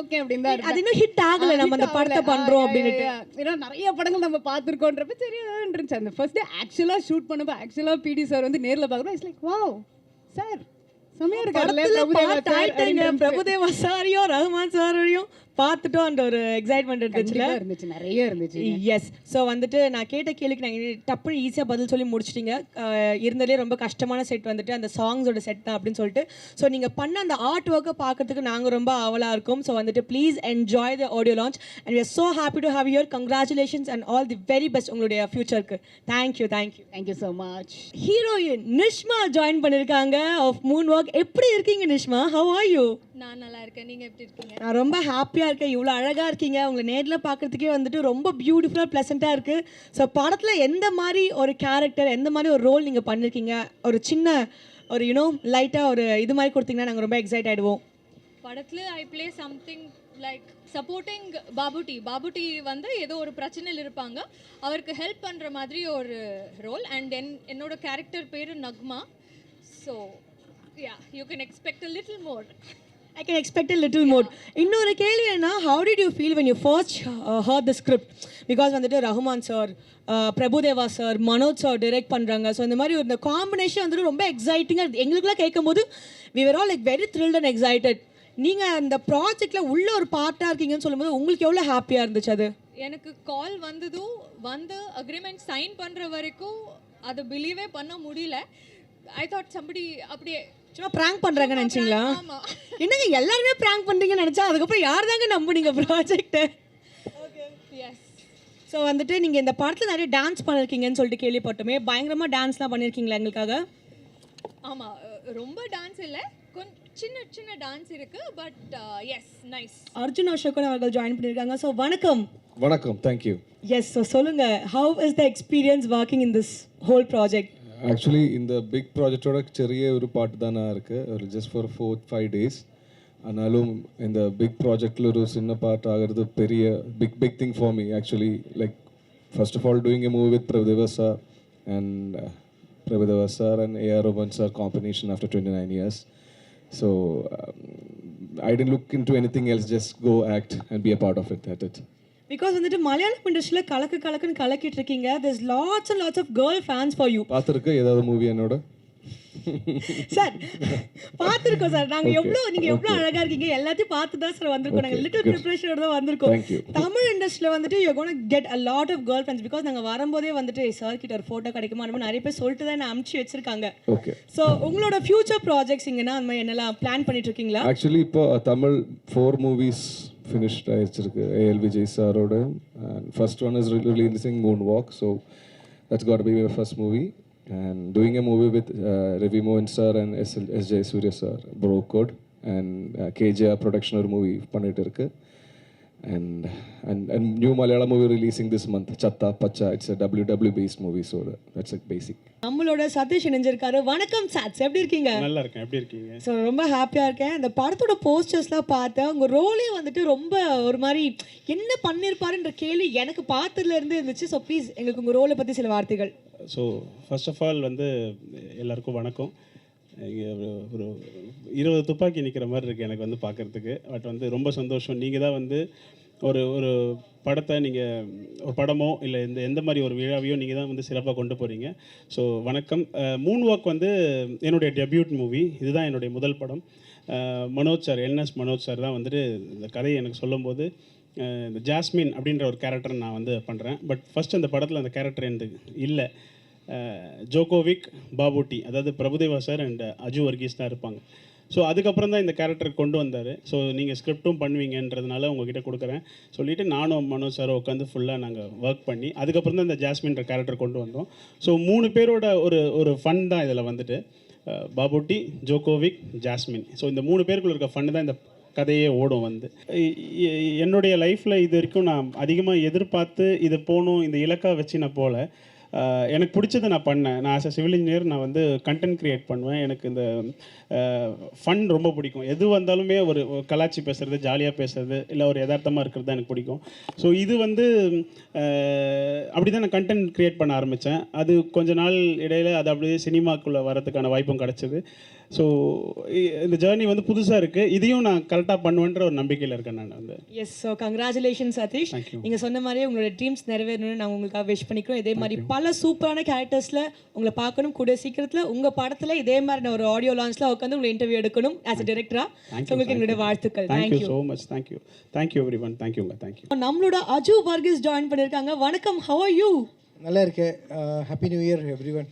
ஓகே அப்படின்னு தான். அது இன்னும் ஹிட் ஆகலை, நம்ம அந்த படத்தை பண்ணுறோம் அப்படின்ட்டு. ஏன்னா நிறைய படங்கள் நம்ம பார்த்துருக்கோன்றப்ப சரி இருந்துச்சு. அந்த ஃபர்ஸ்ட் டே ஆக்சுவலாக ஷூட் பண்ணப்போ ஆக்சுவலாக பிடி சார் வந்து நேரில் பார்க்குறோம். It's like wow sir Prabhu Deva சாரையும் ரஹ்மான் சாரையும் பார்த்துட்டோம். அந்த ஒரு எக்ஸைட்மெண்ட் இருந்துச்சு, நிறைய இருந்துச்சு. எஸ். ஸோ வந்துட்டு நான் கேட்ட கேள்விக்கு நாங்கள் டப்புன்னு ஈஸியாக பதில் சொல்லி முடிச்சிட்டிங்க. இருந்ததுலேயே ரொம்ப கஷ்டமான செட் வந்துட்டு அந்த சாங்ஸோட செட் தான் அப்படின்னு சொல்லிட்டு. ஸோ நீங்கள் பண்ண அந்த ஆர்ட் ஒர்க்கை பார்க்கறதுக்கு நாங்கள் ரொம்ப ஆவலாக இருக்கோம். ஸோ வந்துட்டு please enjoy the audio launch and we are so happy to have your. Congratulations and all the very best உங்களுடைய ஃபியூச்சருக்கு. Thank you so much. Heroine Nishma join பண்ணியிருக்காங்க ஆஃப் மூன் வாக். எப்படி இருக்கீங்க நிஷ்மா? How are you? நான் நல்லா இருக்கேன். நீங்கள் எப்படி இருக்கீங்க? நான் ரொம்ப ஹாப்பியாக இருக்கேன். இவ்வளோ அழகாக இருக்கீங்க. உங்களை நேரில் பார்க்குறதுக்கே வந்துட்டு ரொம்ப பியூட்டிஃபுல்லாக ப்ளசண்ட்டாக இருக்குது. ஸோ படத்தில் எந்த மாதிரி ஒரு கேரக்டர், எந்த மாதிரி ஒரு ரோல் நீங்கள் பண்ணியிருக்கீங்க? ஒரு சின்ன ஒரு லைட்டாக ஒரு இது மாதிரி கொடுத்தீங்கன்னா நாங்கள் ரொம்ப எக்ஸைட் ஆகிடுவோம். படத்தில் I play something like supporting பாபுட்டி வந்து ஏதோ ஒரு பிரச்சனையில் இருப்பாங்க, அவருக்கு ஹெல்ப் பண்ணுற மாதிரி ஒரு ரோல். அண்ட் என்னோட கேரக்டர் பேர் Nagma. So yeah, you can expect a little more. I can expect a little more. இன்னொரு கேள்வி என்ன, how did you feel when you first heard the script? Because வந்துட்டு Rahman sir, Prabhudeva sir, Manoj sir direct பண்ணுறாங்க. So இந்த மாதிரி இந்த combination வந்துட்டு ரொம்ப எக்ஸைட்டிங்காக எங்களுக்குலாம் கேட்கும்போது we were all like very thrilled and excited. நீங்கள் அந்த ப்ராஜெக்டில் உள்ள ஒரு பார்ட்டாக இருக்கீங்கன்னு சொல்லும்போது உங்களுக்கு எவ்வளோ ஹாப்பியாக இருந்துச்சு அது? எனக்கு கால் வந்ததும் வந்து அக்ரிமெண்ட் சைன் பண்ணுற வரைக்கும் அதை பிலீவே பண்ண முடியல. ஐ தாட் சம்படி அப்படியே சும்மா ப்ராங்க் பண்ணுறாங்கன்னு நினச்சிங்களா? என்னங்க எல்லாருமே ப்ராங்க் பண்ணுறீங்கன்னு நினச்சா அதுக்கப்புறம் யார் தாங்க நம்புனீங்க ப்ராஜெக்டை? எஸ். ஸோ வந்துட்டு நீங்கள் இந்த படத்தில் நிறைய டான்ஸ் பண்ணியிருக்கீங்கன்னு சொல்லிட்டு கேள்விப்பட்டோமே, பயங்கரமாக டான்ஸ்லாம் பண்ணியிருக்கீங்களா எங்களுக்காக? ஆமாம், ரொம்ப டான்ஸ் இல்லை, கொஞ்சம் சின்ன சின்ன டான்ஸ் இருக்குது. But yes, nice. Arjun Ashokan அவர்கள் ஜாயின் பண்ணியிருக்காங்க. ஸோ வணக்கம். வணக்கம், தேங்க்யூ. எஸ், ஸோ சொல்லுங்கள், how is the experience working in this whole project? Actually இந்த பிக் ப்ராஜெக்டோட சிறிய ஒரு பாட்டு தான் நான் இருக்குது, ஒரு ஜஸ்ட் ஃபார் 4-5 days. ஆனாலும் இந்த பிக் ப்ராஜெக்டில் ஒரு சின்ன பார்ட் ஆகிறது பெரிய big thing for me. Actually like first of all doing a movie with Prabhudeva sir and A.R. Rahman sir combination after 29 years. So I didn't look into anything else, just go act and be a part of it. That's it. Because வந்துட்டு மலையாளம் இண்டஸ்ட்ரியில் கலக்குன்னு கலக்கிட்டு இருக்கீங்க. there's lots and lots of girl fans for you. பார்த்துருக்க ஏதாவது movie என்னோட? Sir பார்த்துருக்கோம் sir. நீங்கள் எவ்வளோ அழகாக இருக்கீங்க எல்லாத்தையும் பார்த்து தான் சார் வந்திருக்கோம். நாங்கள் லிட்டில் ப்ரிப்ரேஷனோட தான் வந்திருக்கோம். தமிழ் இண்டஸ்ட்ரியில் வந்துட்டு you gonna get a lot of girlfriends. Because நாங்கள் வரும்போதே வந்துட்டு சார் கிட்ட ஒரு ஃபோட்டோ கிடைக்குமா அந்த மாதிரி நிறைய பேர் சொல்லிட்டு தான் அனுப்பிச்சு வச்சிருக்காங்க. ஸோ உங்களோட ஃபியூச்சர் ப்ராஜெக்ட்ஸ் இங்கன்னா அந்த மாதிரி என்னெல்லாம் பிளான் பண்ணிட்டு இருக்கீங்களா? ஆக்சுவலி இப்போ Tamil 4 movies finished ஆயிடுச்சிருக்கு A.L. Vijay சாரோட. First one is releasing Moonwalk, so that's got to be my first movie. And doing a movie with Ravi Mohan sir and S.J. Surya sir, Bro Code, and KJR production or movie பண்ணிட்டு இருக்கு. And new Malayalam movie releasing this month, Chatta Pacha. It's a WW based movie, so that's like basic. நம்மளோட சதீஷ் இணைஞ்சிருக்காரு. வணக்கம் சாட்ஸ், எப்படி இருக்கீங்க? நல்லா இருக்கேன், எப்படி இருக்கீங்க? ஸோ ரொம்ப ஹாப்பியாக இருக்கேன். இந்த படத்தோட போஸ்டர்ஸ்லாம் பார்த்தேன். உங்கள் ரோலே வந்துட்டு ரொம்ப ஒரு மாதிரி என்ன பண்ணியிருப்பாருன்ற கேள்வி எனக்கு பார்த்ததுலேருந்து இருந்துச்சு. ஸோ ப்ளீஸ் எங்களுக்கு உங்கள் ரோலை பற்றி சில வார்த்தைகள். ஸோ ஃபர்ஸ்ட் ஆஃப் ஆல் வந்து எல்லாருக்கும் வணக்கம். இங்கே ஒரு 20 துப்பாக்கி நிற்கிற மாதிரி இருக்குது எனக்கு வந்து பார்க்குறதுக்கு. பட் வந்து ரொம்ப சந்தோஷம். நீங்கள் தான் வந்து ஒரு படத்தை நீங்கள் ஒரு படமோ இல்லை எந்த மாதிரி ஒரு விழாவையோ நீங்கள் தான் வந்து சிறப்பாக கொண்டு போகிறீங்க. ஸோ வணக்கம். மூன்வாக் வந்து என்னுடைய டெபியூட் மூவி. இதுதான் என்னுடைய முதல் படம். Manoj sir, NS Manoj sir தான் வந்துட்டு இந்த கதையை எனக்கு சொல்லும்போது இந்த ஜாஸ்மின் அப்படின்ற ஒரு கேரக்டர் நான் வந்து பண்ணுறேன். பட் ஃபஸ்ட் அந்த படத்தில் அந்த கேரக்டர் எனக்கு இல்லை. ஜோகோவிக், பாபுட்டி, அதாவது பிரபுதேவா சார் அண்ட் அஜு வர்கீஸ் தான் இருப்பாங்க. ஸோ அதுக்கப்புறம் தான் இந்த கேரக்டர் கொண்டு வந்தார். ஸோ நீங்கள் ஸ்கிரிப்டும் பண்ணுவீங்கன்றதுனால உங்ககிட்ட கொடுக்குறேன் சொல்லிவிட்டு நானும் மனோஜ் சாரும் உட்காந்து ஃபுல்லாக நாங்கள் ஒர்க் பண்ணி அதுக்கப்புறம் தான் இந்த ஜாஸ்மின்ற கேரக்டர் கொண்டு வந்தோம். ஸோ 3 பேரோட ஒரு ஃபன் தான் இதில் வந்துட்டு பாபுட்டி, ஜோகோவிக், ஜாஸ்மின். ஸோ இந்த 3 பேருக்குள்ள இருக்க ஃபன் தான் இந்த கதையே ஓடும். வந்து என்னுடைய லைஃப்பில் இது வரைக்கும் நான் அதிகமாக எதிர்பார்த்து இது போகணும் இந்த இலக்காக வச்சு நான் போகல. எனக்கு பிடிச்சதை நான் பண்ணேன். நான் ஆஸ் அ சிவில் இன்ஜினியர் நான் வந்து கண்டென்ட் க்ரியேட் பண்ணுவேன். எனக்கு இந்த ஃபன் ரொம்ப பிடிக்கும். எது வந்தாலுமே ஒரு கலாச்சி பேசுகிறது, ஜாலியாக பேசுகிறது, இல்லை ஒரு யதார்த்தமாக இருக்கிறது தான் எனக்கு பிடிக்கும். ஸோ இது வந்து அப்படி தான் நான் கண்டென்ட் க்ரியேட் பண்ண ஆரம்பித்தேன். அது கொஞ்ச நாள் இடையில் அது அப்படியே சினிமாக்குள்ளே வரதுக்கான வாய்ப்பும் கிடச்சிது. ஸோ இந்த ஜேர்னி வந்து புதுசாக இருக்குது. இதையும் நான் கரெக்டாக பண்ணுவேன்ற ஒரு நம்பிக்கையில் இருக்கேன் நான் வந்து. Yes, so congratulation Sathish. நீங்கள் சொன்ன மாதிரியே உங்களோட ட்ரீம்ஸ் நிறைவேறணும்னு நான் உங்களுக்காக விஷ் பண்ணிக்கிறோம். இதே மாதிரி பல சூப்பரான கேரக்டர்ஸில் உங்களை பார்க்கணும். கூட சீக்கிரத்தில் உங்கள் படத்தில் இதே மாதிரி நான் ஒரு ஆடியோ லான்ச்சில் உட்காந்து உங்களை இன்டர்வியூ எடுக்கணும் ஆஸ் அ டைரக்டரா. உங்களுக்கு எங்களுடைய வாழ்த்துக்கள். Thank you so much. Thank you every one. தேங்க்யூங்க. தேங்க்யூ. நம்மளோட அஜு வர்கீஸ் ஜாயின் பண்ணியிருக்காங்க. வணக்கம், ஹவ் ஆர் யூ? நல்லா இருக்கேன். Happy new year everyone.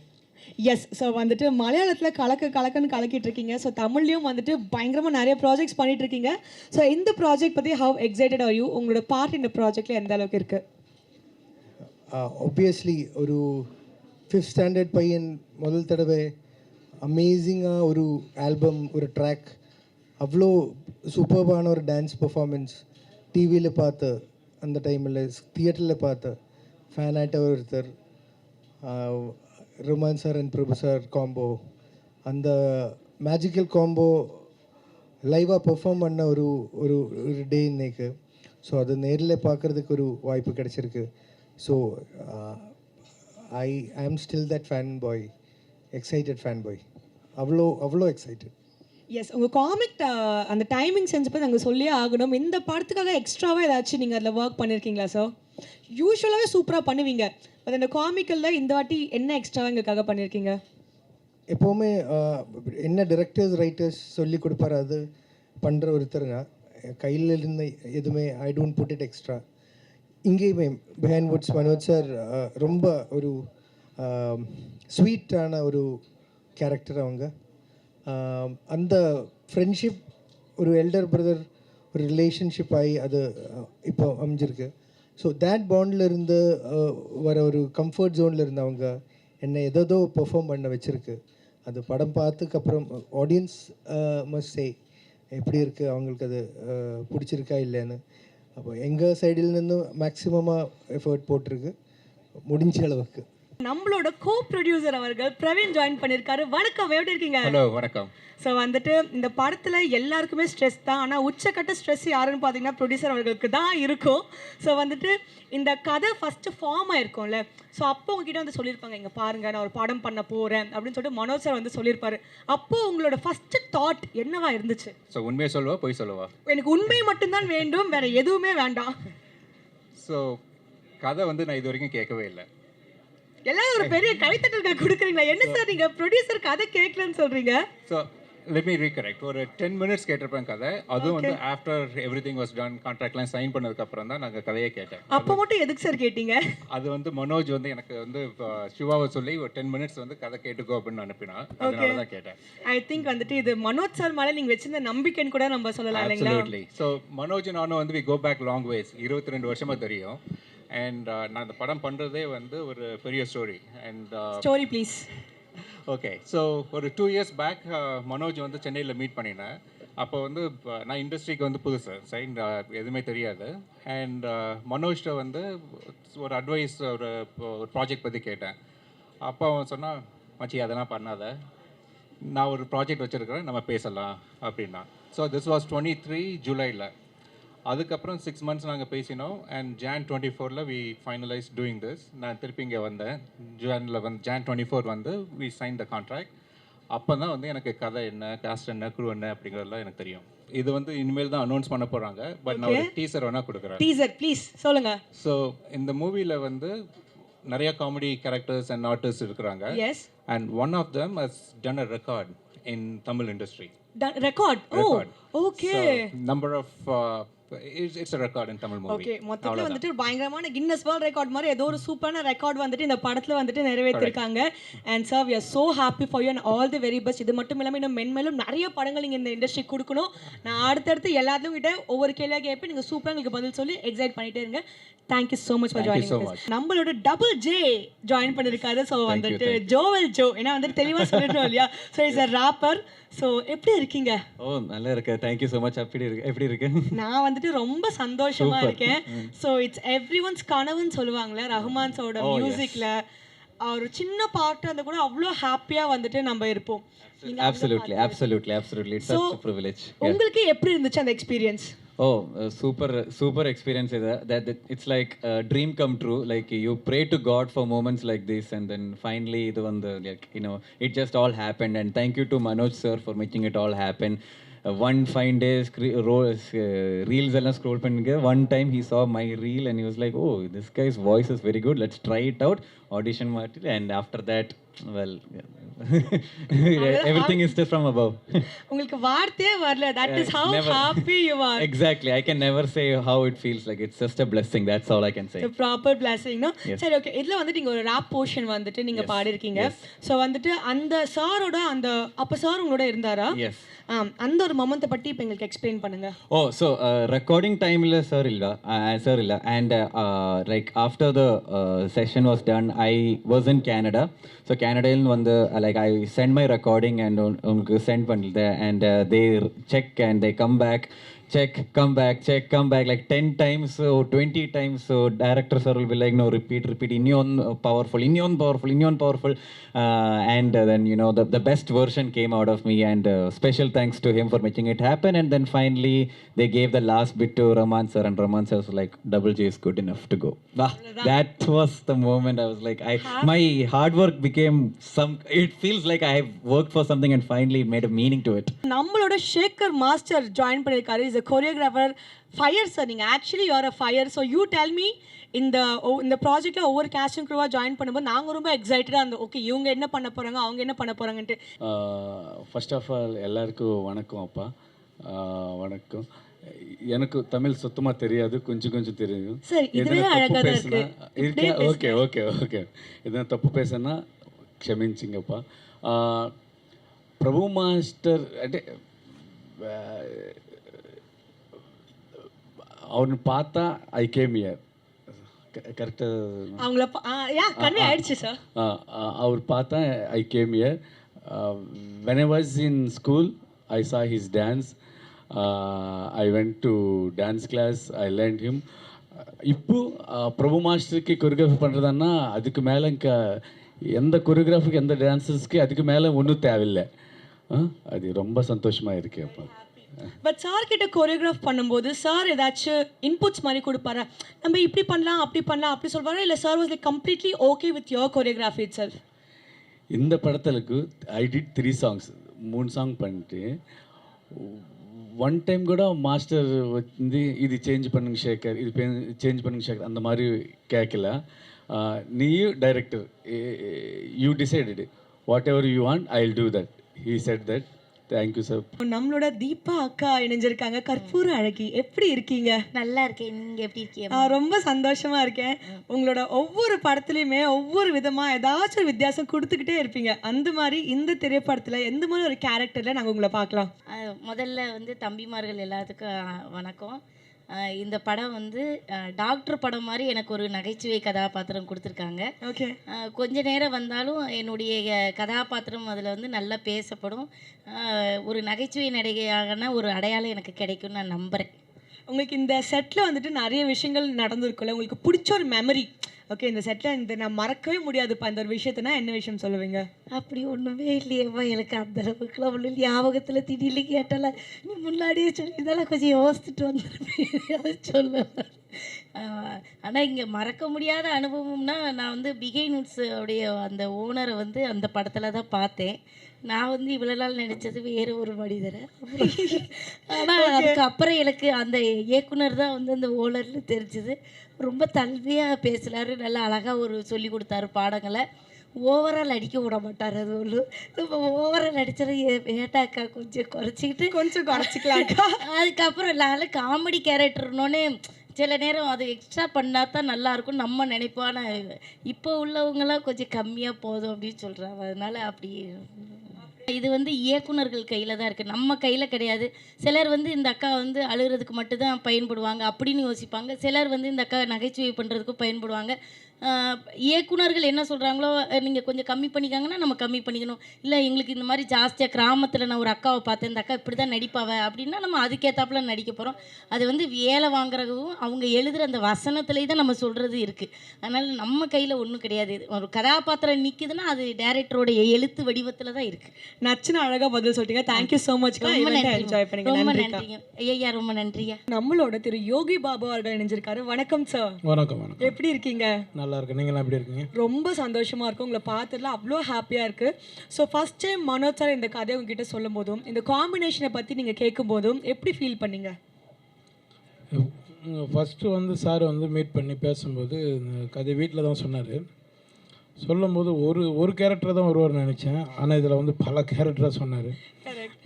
Yes, so வந்துட்டு மலையாளத்தில் கலக்குன்னு கலக்கிட்டு இருக்கீங்க. ஸோ தமிழ்லையும் வந்துட்டு பயங்கரமாக நிறைய ப்ராஜெக்ட்ஸ் பண்ணிட்டு இருக்கீங்க. ஸோ இந்த ப்ராஜெக்ட் பற்றி ஹவ் எக்ஸைட்டட் ஆர் யூ? உங்களோட பார்ட் இந்த ப்ராஜெக்டில் எந்த அளவுக்கு இருக்குது? ஆப்வியஸ்லி ஒரு 5th ஸ்டாண்டர்ட் பையன் முதல் தடவை அமேசிங்காக ஒரு ஆல்பம், ஒரு ட்ராக், அவ்வளோ சூப்பர்பான ஒரு டான்ஸ் பெர்ஃபார்மன்ஸ் டிவியில் பார்த்து அந்த டைமில் தியேட்டரில் பார்த்து ஃபேன் ஆகிட்ட ஒருத்தர் Rahman sir and Prabhu sir combo, அந்த மேஜிக்கல் காம்போ லைவாக பெர்ஃபார்ம் பண்ண ஒரு ஒரு ஒரு டே இன்னைக்கு. ஸோ அது நேரில் பார்க்குறதுக்கு ஒரு வாய்ப்பு கிடச்சிருக்கு. ஸோ ஐ ஆம் still that fan boy, excited fan boy, அவ்வளோ எக்ஸைட்டட். எஸ், உங்கள் காமிக் அந்த டைமிங் சென்ஸ் பற்றி நாங்கள் சொல்லியே ஆகணும். இந்த படத்துக்காக எக்ஸ்ட்ராவாக ஏதாச்சும் நீங்கள் அதில் ஒர்க் பண்ணியிருக்கீங்களா சார்? யூஸ்வலாகவே சூப்பராக பண்ணுவீங்க, பட் அந்த காமிக்கலில் இந்த வாட்டி என்ன எக்ஸ்ட்ராவாக எங்களுக்காக பண்ணியிருக்கீங்க? எப்போவுமே என்ன டிரெக்டர்ஸ் ரைட்டர்ஸ் சொல்லி கொடுப்பாரு அது பண்ணுற ஒருத்தருங்க. கையில் இருந்த எதுவுமே I don't put it extra. இங்கேயுமே பிஹைண்ட் வுட்ஸ் மனோஜ் சார் ரொம்ப ஒரு ஸ்வீட்டான ஒரு கேரக்டர் அவங்க. அந்த ஃப்ரெண்ட்ஷிப் ஒரு எல்டர் பிரதர் ஒரு ரிலேஷன்ஷிப் ஆகி அது இப்போ அமைஞ்சிருக்கு. ஸோ தேட் பாண்டில் இருந்து வர ஒரு கம்ஃபர்ட் ஜோனில் இருந்து அவங்க என்னை ஏதோ பெர்ஃபார்ம் பண்ண வச்சுருக்கு. அது படம் பார்த்ததுக்கப்புறம் ஆடியன்ஸ் மஸ்ட் சே எப்படி இருக்குது, அவங்களுக்கு அது பிடிச்சிருக்கா இல்லைன்னு. அப்போ எங்கள் சைடில் இருந்து மேக்ஸிமமாக எஃபர்ட் போட்டிருக்கு முடிஞ்ச அளவுக்கு. நம்மளோட கோ ப்ரொடியூசர் அவர்கள் பிரவீன் ஜாயின் பண்ணியிருக்காரு. வணக்கம், எப்படி இருக்கீங்க? ஹலோ, வணக்கம். ஸோ வந்துட்டு இந்த படத்தில் எல்லாருக்குமே ஸ்ட்ரெஸ் தான், ஆனால் உச்சக்கட்ட ஸ்ட்ரெஸ் யாருன்னு பார்த்தீங்கன்னா ப்ரொடியூசர் அவர்களுக்கு தான் இருக்கும். ஸோ வந்துட்டு இந்த கதை ஃபஸ்ட்டு ஃபார்ம் ஆயிருக்கும்ல, ஸோ அப்போ உங்ககிட்ட வந்து சொல்லியிருப்பாங்க, இங்கே பாருங்கள் நான் ஒரு படம் பண்ண போகிறேன் அப்படின்னு சொல்லிட்டு மனோஜ் சார் வந்து சொல்லியிருப்பாரு. அப்போது உங்களோட ஃபஸ்ட்டு தாட் என்னவா இருந்துச்சு? ஸோ உண்மையை சொல்லுவா பொய் சொல்லுவா? எனக்கு உண்மை மட்டும்தான் வேண்டும், வேற எதுவுமே வேண்டாம். ஸோ கதை வந்து நான் இது வரைக்கும் கேட்கவே இல்லை. எல்லாரும் ஒரு பெரிய கைத்தட்டல்கள் கொடுக்குறீங்களா? என்ன சார் நீங்கள் ப்ரொடியூசர் கதை கேட்கலன்னு சொல்கிறீங்க? So let me recorrect. ஒரு 10 minutes கேட்டிருப்பேன் கதை. அதுவும் வந்து ஆஃப்டர் எவ்ரிதிங் வாஸ் டன், கான்ட்ராக்ட்லாம் சைன் பண்ணதுக்கப்புறம் தான் நாங்கள் கதையை கேட்டேன். அப்போ மட்டும் எதுக்கு சார் கேட்டீங்க? அது வந்து மனோஜ் வந்து எனக்கு வந்து சிவாவை சொல்லி ஒரு 10 minutes வந்து கதை கேட்டுக்கோ அப்படின்னு அனுப்பினா, அதனால தான் கேட்டேன். ஐ திங்க் வந்துட்டு இது மனோஜ் சார் மேலே நீங்கள் வச்சிருந்த நம்பிக்கைன்னு கூட நம்ம சொல்லலாம் இல்லைங்களா? அப்சல்யூட்லி. ஸோ மனோஜ் நானும் வந்து we go back long ways, 22 வருஷமாக தெரியும். அண்ட் நான் இந்த படம் பண்ணுறதே வந்து ஒரு பெரிய story. And story please. Okay, so ஒரு 2 years பேக் மனோஜ் வந்து சென்னையில் மீட் பண்ணினேன். அப்போ வந்து நான் இண்டஸ்ட்ரிக்கு வந்து புதுசு சைன், எதுவுமே தெரியாது. அண்ட் மனோஜ்கிட்ட வந்து ஒரு அட்வைஸ், ஒரு ப்ராஜெக்ட் பற்றி கேட்டேன். அப்போ அவன் சொன்னான், மச்சி அதெல்லாம் பண்ணாத, நான் ஒரு ப்ராஜெக்ட் வச்சுருக்கிறேன், நம்ம பேசலாம் அப்படின்னா. ஸோ திஸ் வாஸ் 23 ஜூலையில். அதுக்கப்புறம் 6 months நாங்கள் பேசினோம். And Jan 24 we finalise doing this. நான் திருப்பி இங்கே வந்தேன். Jan 24 வந்து வி சைன் த கான்ட்ராக்ட். அப்போ தான் வந்து எனக்கு கதை என்ன, காஸ்ட் என்ன, க்ரூ என்ன அப்படிங்கிறதெல்லாம் எனக்கு தெரியும். இது வந்து இனிமேல் தான் அனௌன்ஸ் பண்ண போகிறாங்க. பட் நான் ஒரு டீசர் வேணால் கொடுக்குறேன். டீசர் ப்ளீஸ் சொல்லுங்கள். ஸோ இந்த மூவியில் வந்து நிறைய காமெடி கேரக்டர்ஸ் அண்ட் ஆர்டிஸ்ட் இருக்கிறாங்க. Yes. And one of them has done a record in Tamil industry. Record? Oh okay. Number of it's a record in Tamil movie. Okay, மொத்தத்துல வந்துட்டு பயங்கரமான கின்னஸ் வேர்ல்ட் ரெக்கார்ட் மாதிரி ஏதோ ஒரு சூப்பரான ரெக்கார்ட் வந்துட்டு இந்த படத்துல வந்துட்டு நிறைவேற்றிருக்காங்க. And sir we are so happy for you and all the very best. இது மட்டும் இல்லாமல் இன்னும் மென்மேலும் நிறைய படங்கள் நீங்கள் இந்த இண்டஸ்ட்ரி கொடுக்கணும். நான் அடுத்தடுத்து எல்லாத்தையும் கிட்ட ஒவ்வொரு கேள்வியாக கேட்பேன், நீங்கள் சூப்பராக உங்களுக்கு பதில் சொல்லி எக்ஸைட் பண்ணிட்டே இருங்க. Thank you so much for joining. நம்மளோட டபுள் ஜே ஜாயின் பண்ணியிருக்காரு. ஸோ வந்துட்டு ஜோவல் ஜோ, ஏன்னா வந்துட்டு தெளிவாக சொல்லிட்டோம் இல்லையா? So is a wrapper. So எப்படி இருக்கீங்க? ஓ நல்லா இருக்கு, தேங்க்யூ ஸோ மச். எப்படி இருக்கு? நான் வந்துட்டு ரொம்ப சந்தோஷமா இருக்கேன். ஸோ இட்ஸ் எவ்ரி ஒன்ஸ் கனவுன்னு சொல்லுவாங்களே, ரஹ்மான்ஸோட மியூசிக்ல ஒரு சின்ன பார்ட் அந்த கூட அவ்வளோ ஹாப்பியா வந்துட்டு நம்ம இருப்போம். Absolutely. It's such a privilege. உங்களுக்கு எப்படி இருந்துச்சு அந்த experience? Oh, super experience. That it's like a dream come true. Like you pray to God for moments like this, and then finally the one, like, you know, it just all happened. And thank you to Manoj sir for making it all happen. One fine day reels எல்லாம் scroll பண்ணுங்க. One time he saw my reel and he was like, oh, this guy's voice is very good, let's try it out. Audition material, and after that, well, everything is just from above. உங்களுக்கு வார்த்தையே வரல. That is how happy you are. Exactly, I can never say how it feels like. It's just a blessing, that's all I can say. The proper blessing, no? சரி, okay. இதுல வந்துட்டு நீங்க ஒரு rap portion வந்துட்டு நீங்க பாடிருக்கீங்க. So வந்துட்டு அந்த சாரோட அந்த அப்ப சார் உங்களோட இருந்தாரா? Yes. அந்த ஒரு மொமெண்ட்டை பற்றி இப்போ எங்களுக்கு எக்ஸ்பிளைன் பண்ணுங்க. ஓ ஸோ ரெக்கார்டிங் டைமில் சார் இல்லை and like after the session was done I was in Canada. So Canada வந்து like I send my recording and உங்களுக்கு send பண்ணிட்டேன் and they check and they come back, check, come back, check, come back like 10 times or 20 times. So director sir will be like, no, repeat, inyon powerful, and then you know the best version came out of me, and special thanks to him for making it happen. And then finally they gave the last bit to Raman sir, and Raman sir was like, double J is good enough to go. That was the moment I was like, my hard work became it feels like I have worked for something and finally made a meaning to it. நம்மளோட Shekar master join பண்ணியிருக்காரு. Is a choreographer. Fire sir, நீங்கள் actually you're a fire. So you tell me, இந்த ப்ராஜெக்ட்டில் ஒவ்வொரு casting க்ரூவாக join பண்ணும்போது நாங்கள் ரொம்ப எக்ஸைட்டடாக இருந்தோம். ஓகே, இவங்க என்ன பண்ண போகிறாங்க, அவங்க என்ன பண்ண போகிறாங்கன்ட்டு. ஃபர்ஸ்ட் ஆஃப் ஆல் எல்லாருக்கும் வணக்கம் அப்பா. வணக்கம். எனக்கு தமிழ் சுத்தமாக தெரியாது, கொஞ்சம் தெரியும். சார், இதுவே அழகாக தான் இருக்கு. ஓகே ஓகே ஓகே, எதனா தப்பு பேசுனா క్షమించింగப்பா. ప్రభు మాస్టర్ అంటే அவனை பார்த்தா ஐ கேம் இயர் கரெக்டாக அவங்கள கன்வே ஆயிடுச்சு சார். அவர் பார்த்தா I came year. when I was in school I saw his dance. I went to dance class, I learned him. இப்போ பிரபு மாஸ்டருக்கு கொரியோகிராஃபி பண்ணுறதுன்னா அதுக்கு மேலே எந்த கொரியோகிராஃபிக்கு எந்த டான்ஸர்ஸ்க்கு அதுக்கு மேலே ஒன்றும் தேவையில்லை. அது ரொம்ப சந்தோஷமாக இருக்கு அப்போ. பட் சார் கிட்ட கொரியோகிராஃப் பண்ணும்போது சார் ஏதாச்சும் இன்புட்ஸ் மாதிரி கொடுப்பாரா, நம்ம இப்படி பண்ணலாம் அப்படி சொல்வாரா, இல்லை sir was like completely okay with your choreography it self? இந்த படத்துக்கு ஐ டிட் 3 songs, 3 சாங் பண்ணிட்டு ஒன் டைம் கூட மாஸ்டர் வந்து இது சேஞ்ச் பண்ணுங்க ஷேகர், இது சேஞ்ச் பண்ணுங்க ஷேகர் அந்த மாதிரி கேட்கல. நீயும் director, you decided what ever you want, I will do that. He set that. Thank you sir. நம்மளோட தீபா அக்கா இணைஞ்சிருக்காங்க. கற்பூர அழகி, எப்படி இருக்கீங்க? நல்லா இருக்கேன், நீங்கள் எப்படி இருக்கீங்க? ரொம்ப சந்தோஷமா இருக்கேன். உங்களோட ஒவ்வொரு படத்துலையுமே ஒவ்வொரு விதமாக ஏதாச்சும் ஒரு வித்தியாசம் கொடுத்துக்கிட்டே இருப்பீங்க. அந்த மாதிரி இந்த திரைப்படத்தில் எந்த மாதிரி ஒரு கேரக்டரில் நாங்கள் உங்களை பார்க்கலாம்? முதல்ல வந்து தம்பிமார்கள் எல்லாத்துக்கும் வணக்கம். இந்த படம் வந்து டாக்டர் படம் மாதிரி எனக்கு ஒரு நகைச்சுவை கதாபாத்திரம் கொடுத்துருக்காங்க. ஓகே, கொஞ்ச நேரம் வந்தாலும் என்னுடைய கதாபாத்திரம் அதில் வந்து நல்லா பேசப்படும். ஒரு நகைச்சுவை நடிகையாகனா ஒரு அடையாளம் எனக்கு கிடைக்கும்னு நான் நம்புகிறேன். உங்களுக்கு இந்த செட்டில் வந்துட்டு நிறைய விஷயங்கள் நடந்திருக்குல்ல, உங்களுக்கு பிடிச்ச ஒரு மெமரி, ஓகே இந்த செட்டில் இந்த நான் மறக்கவே முடியாதுப்பா இந்த ஒரு விஷயத்தினா என்ன விஷயம் சொல்லுவீங்க? அப்படி ஒன்றுமே இல்லையேப்பா, எனக்கு அந்த அளவுக்குலாம் ஒன்றும் ஞாபகத்தில் திடீர்னு கேட்டால நீ முன்னாடியே சொல்லியிருந்தாலும் கொஞ்சம் யோசிச்சுட்டு வந்துருப்பேன் சொல்லலாம். ஆனால் இங்கே மறக்க முடியாத அனுபவம்னா, நான் வந்து பிகைனுட்ஸ் உடைய அந்த ஓனரை வந்து அந்த படத்தில் தான் பார்த்தேன். நான் வந்து இவ்வளோ நாள் நினச்சது வேறு ஒரு மனிதரை. ஆனால் அதுக்கப்புறம் எனக்கு அந்த இயக்குனர் தான் வந்து அந்த ஓனர்னு தெரிஞ்சுது. ரொம்ப தல்வியாக பேசினார், நல்லா அழகாக ஒரு சொல்லி கொடுத்தாரு பாடங்களை. ஓவரால் அடிக்க விட மாட்டார். அது ஒன்று நம்ம ஓவரால் அடித்தது வேட்டாக்கா கொஞ்சம் குறைச்சிக்கலாக்கா. அதுக்கப்புறம் நான் காமெடி கேரக்டர்னோடனே சில நேரம் அது எக்ஸ்ட்ரா பண்ணால் தான் நல்லாயிருக்கும் நம்ம நினைப்பான. இப்போ உள்ளவங்களாம் கொஞ்சம் கம்மியாக போதும் அப்படின்னு சொல்கிறாங்க. அதனால் அப்படி இது வந்து இயக்குனர்கள் கையில் தான் இருக்குது, நம்ம கையில் கிடையாது. சிலர் வந்து இந்த அக்கா வந்து அழுகிறதுக்கு மட்டும்தான் பயன்படுவாங்க அப்படின்னு யோசிப்பாங்க. சிலர் வந்து இந்த அக்கா நகைச்சுவை பண்ணுறதுக்கும் பயன்படுவாங்க. இயக்குனர்கள் என்ன சொல்கிறாங்களோ, நீங்கள் கொஞ்சம் கம்மி பண்ணிக்காங்கன்னா நம்ம கம்மி பண்ணிக்கணும். இல்லை எங்களுக்கு இந்த மாதிரி ஜாஸ்தியாக கிராமத்தில் நான் ஒரு அக்காவை பார்த்தேன், இந்த அக்கா இப்படி தான் நடிப்பாவை அப்படின்னா நம்ம அதுக்கேற்றாப்புல நடிக்க போகிறோம். அது வந்து வேலை வாங்குறதும் அவங்க எழுதுகிற அந்த வசனத்துலேயே தான் நம்ம சொல்கிறது இருக்குது. அதனால் நம்ம கையில் ஒன்றும் கிடையாது. ஒரு கதாபாத்திரம் நிற்குதுன்னா அது டேரக்டரோடைய எழுத்து வடிவத்தில் தான் இருக்குது. நச்சுன்னு அழகாக பதில் சொல்லிட்டீங்க. Thank you so much. என்ஜாய் பண்ணுங்க. ரொம்ப நன்றிங்க ஐயா, ரொம்ப நன்றியா. நம்மளோட திரு யோகி பாபு அவர்கள் இணைஞ்சிருக்காரு. வணக்கம் சார். வணக்கம். எப்படி இருக்கீங்க? நல்லா இருக்கு. நீங்களாம் எப்படி இருக்கீங்க? ரொம்ப சந்தோஷமா இருக்கும். உங்களை பார்த்துல அவ்வளோ ஹாப்பியாக இருக்கு. So first time Manoj sir இந்த கதையை உங்ககிட்ட சொல்லும் போதும் இந்த காம்பினேஷனை பற்றி நீங்கள் கேட்கும் போதும் எப்படி ஃபீல் பண்ணீங்க? ஃபஸ்ட்டு வந்து சார் வந்து மீட் பண்ணி பேசும்போது இந்த கதை வீட்டில் தான் சொன்னார். சொல்லும்போது ஒரு கேரக்டர் தான் வருவார்னு நினச்சேன். ஆனால் இதில் வந்து பல கேரக்டராக சொன்னார்.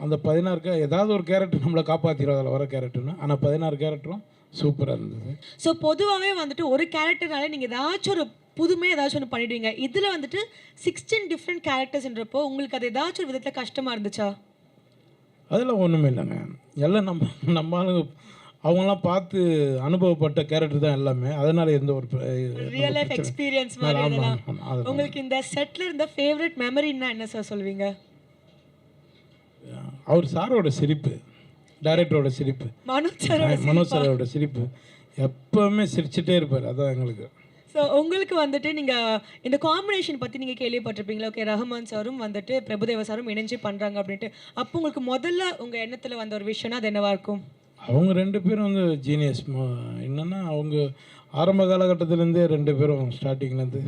அந்த 16 ஏதாவது ஒரு கேரக்டர் நம்மளை காப்பாற்றிடும் அதில் வர கேரக்டர்னு. ஆனால் 16 கேரக்டரும் சூப்பராக இருந்தது. ஸோ பொதுவாகவே வந்துட்டு ஒரு கேரக்டர்னால நீங்கள் ஏதாச்சும் ஒரு புதுமையாக ஏதாச்சும் ஒன்று பண்ணிடுவீங்க. இதில் வந்துட்டு 16 டிஃப்ரெண்ட் கேரக்டர்ஸ்ன்றப்போ உங்களுக்கு அது ஏதாச்சும் ஒரு விதத்தில் கஷ்டமாக இருந்துச்சா? அதெல்லாம் ஒன்றுமே இல்லைங்க. எல்லாம் நம்ம ஆளுங்க அவங்களாம் பார்த்து அனுபவப்பட்ட கேரக்டர் தான் எல்லாமே. அதனால எந்த ஒரு ரியல் லைஃப் எக்ஸ்பீரியன்ஸ் மாதிரி இதெல்லாம். உங்களுக்கு இந்த செட்ல இருந்த ஃபேவரட் மெமரின்னா என்ன சார் சொல்வீங்க? அவர் சாரோட சிரிப்பு, டைரக்டரோட சிரிப்பு, மனோஜ் சாரோட சிரிப்பு, எப்பவுமே சிரிச்சுட்டே இருப்பார். அதான் எங்களுக்கு. ஸோ உங்களுக்கு வந்துட்டு நீங்கள் இந்த காம்பினேஷன் பற்றி நீங்கள் கேள்விப்பட்டிருப்பீங்களா? ஓகே, ரஹ்மான் சாரும் வந்துட்டு பிரபுதேவா சாரும் இணைஞ்சு பண்ணுறாங்க அப்படின்ட்டு. அப்போ உங்களுக்கு முதல்ல உங்கள் எண்ணத்தில் வந்த ஒரு விஷயம்னா அது என்னவா இருக்கும்? அவங்க 2 பேரும் வந்து ஜீனியஸ். என்னென்னா அவங்க ஆரம்ப காலகட்டத்திலேருந்தே 2 பேரும் ஸ்டார்டிங்லேருந்து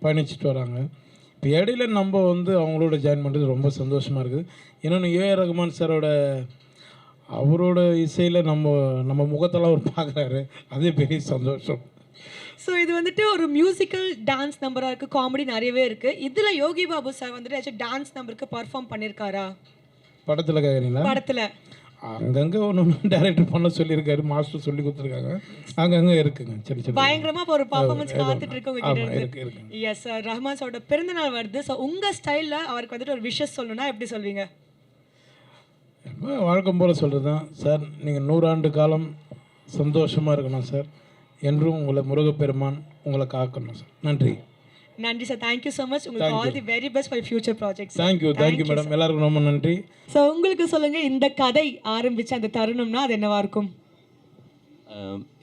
பயணிச்சுட்டு வராங்க. இப்போ இடையில நம்ம வந்து அவங்களோட ஜாயின் பண்ணுறது ரொம்ப சந்தோஷமாக இருக்குது. இன்னொன்று ஏஆர் ரஹ்மான் சாரோட அவரோட இசையில் நம்ம முகத்தெல்லாம் அவர் பார்க்குறாரு, அதே பெரிய சந்தோஷம். ஸோ இது வந்துட்டு ஒரு மியூசிக்கல் டான்ஸ் நம்பராக இருக்குது, காமெடி நிறையவே இருக்குது. இதில் யோகி பாபு சார் வந்துட்டு ஏதாச்சும் டான்ஸ் நம்பருக்கு பர்ஃபார்ம் பண்ணியிருக்காரா? படத்தில் கேட்குறீங்களா? படத்தில் அங்கங்கே ஒன்று டைரக்டர் பண்ண சொல்லியிருக்காரு, மாஸ்டர் சொல்லி கொடுத்துருக்காங்க, அங்கங்கே இருக்குங்க. சரி சரி, பயங்கரமாக ஒரு பர்ஃபார்மன்ஸ் பார்த்துட்டு இருக்கோங்க. எஸ் சார், ரஹ்மான் சாரோட பிறந்தநாள் வருது. ஸோ உங்கள் ஸ்டைலில் அவருக்கு வந்துட்டு ஒரு விஷஸ் சொல்லணும்னா எப்படி சொல்வீங்க? வழக்கம் போல் சொல்கிறது தான் சார். நீங்கள் 100 ஆண்டு காலம் சந்தோஷமாக இருக்கணும் சார். என்றும் உங்களை முருகப்பெருமான் உங்களை காக்கணும் சார். நன்றி. நன்றி சார், தேங்க்யூ ஸோ மச். உங்களுக்கு all the very best for future projects. Thank you madam, எல்லாருக்கும் ரொம்ப நன்றி. ஸோ உங்களுக்கு சொல்லுங்கள், இந்த கதை ஆரம்பித்த அந்த தருணம்னா அது என்னவா இருக்கும்?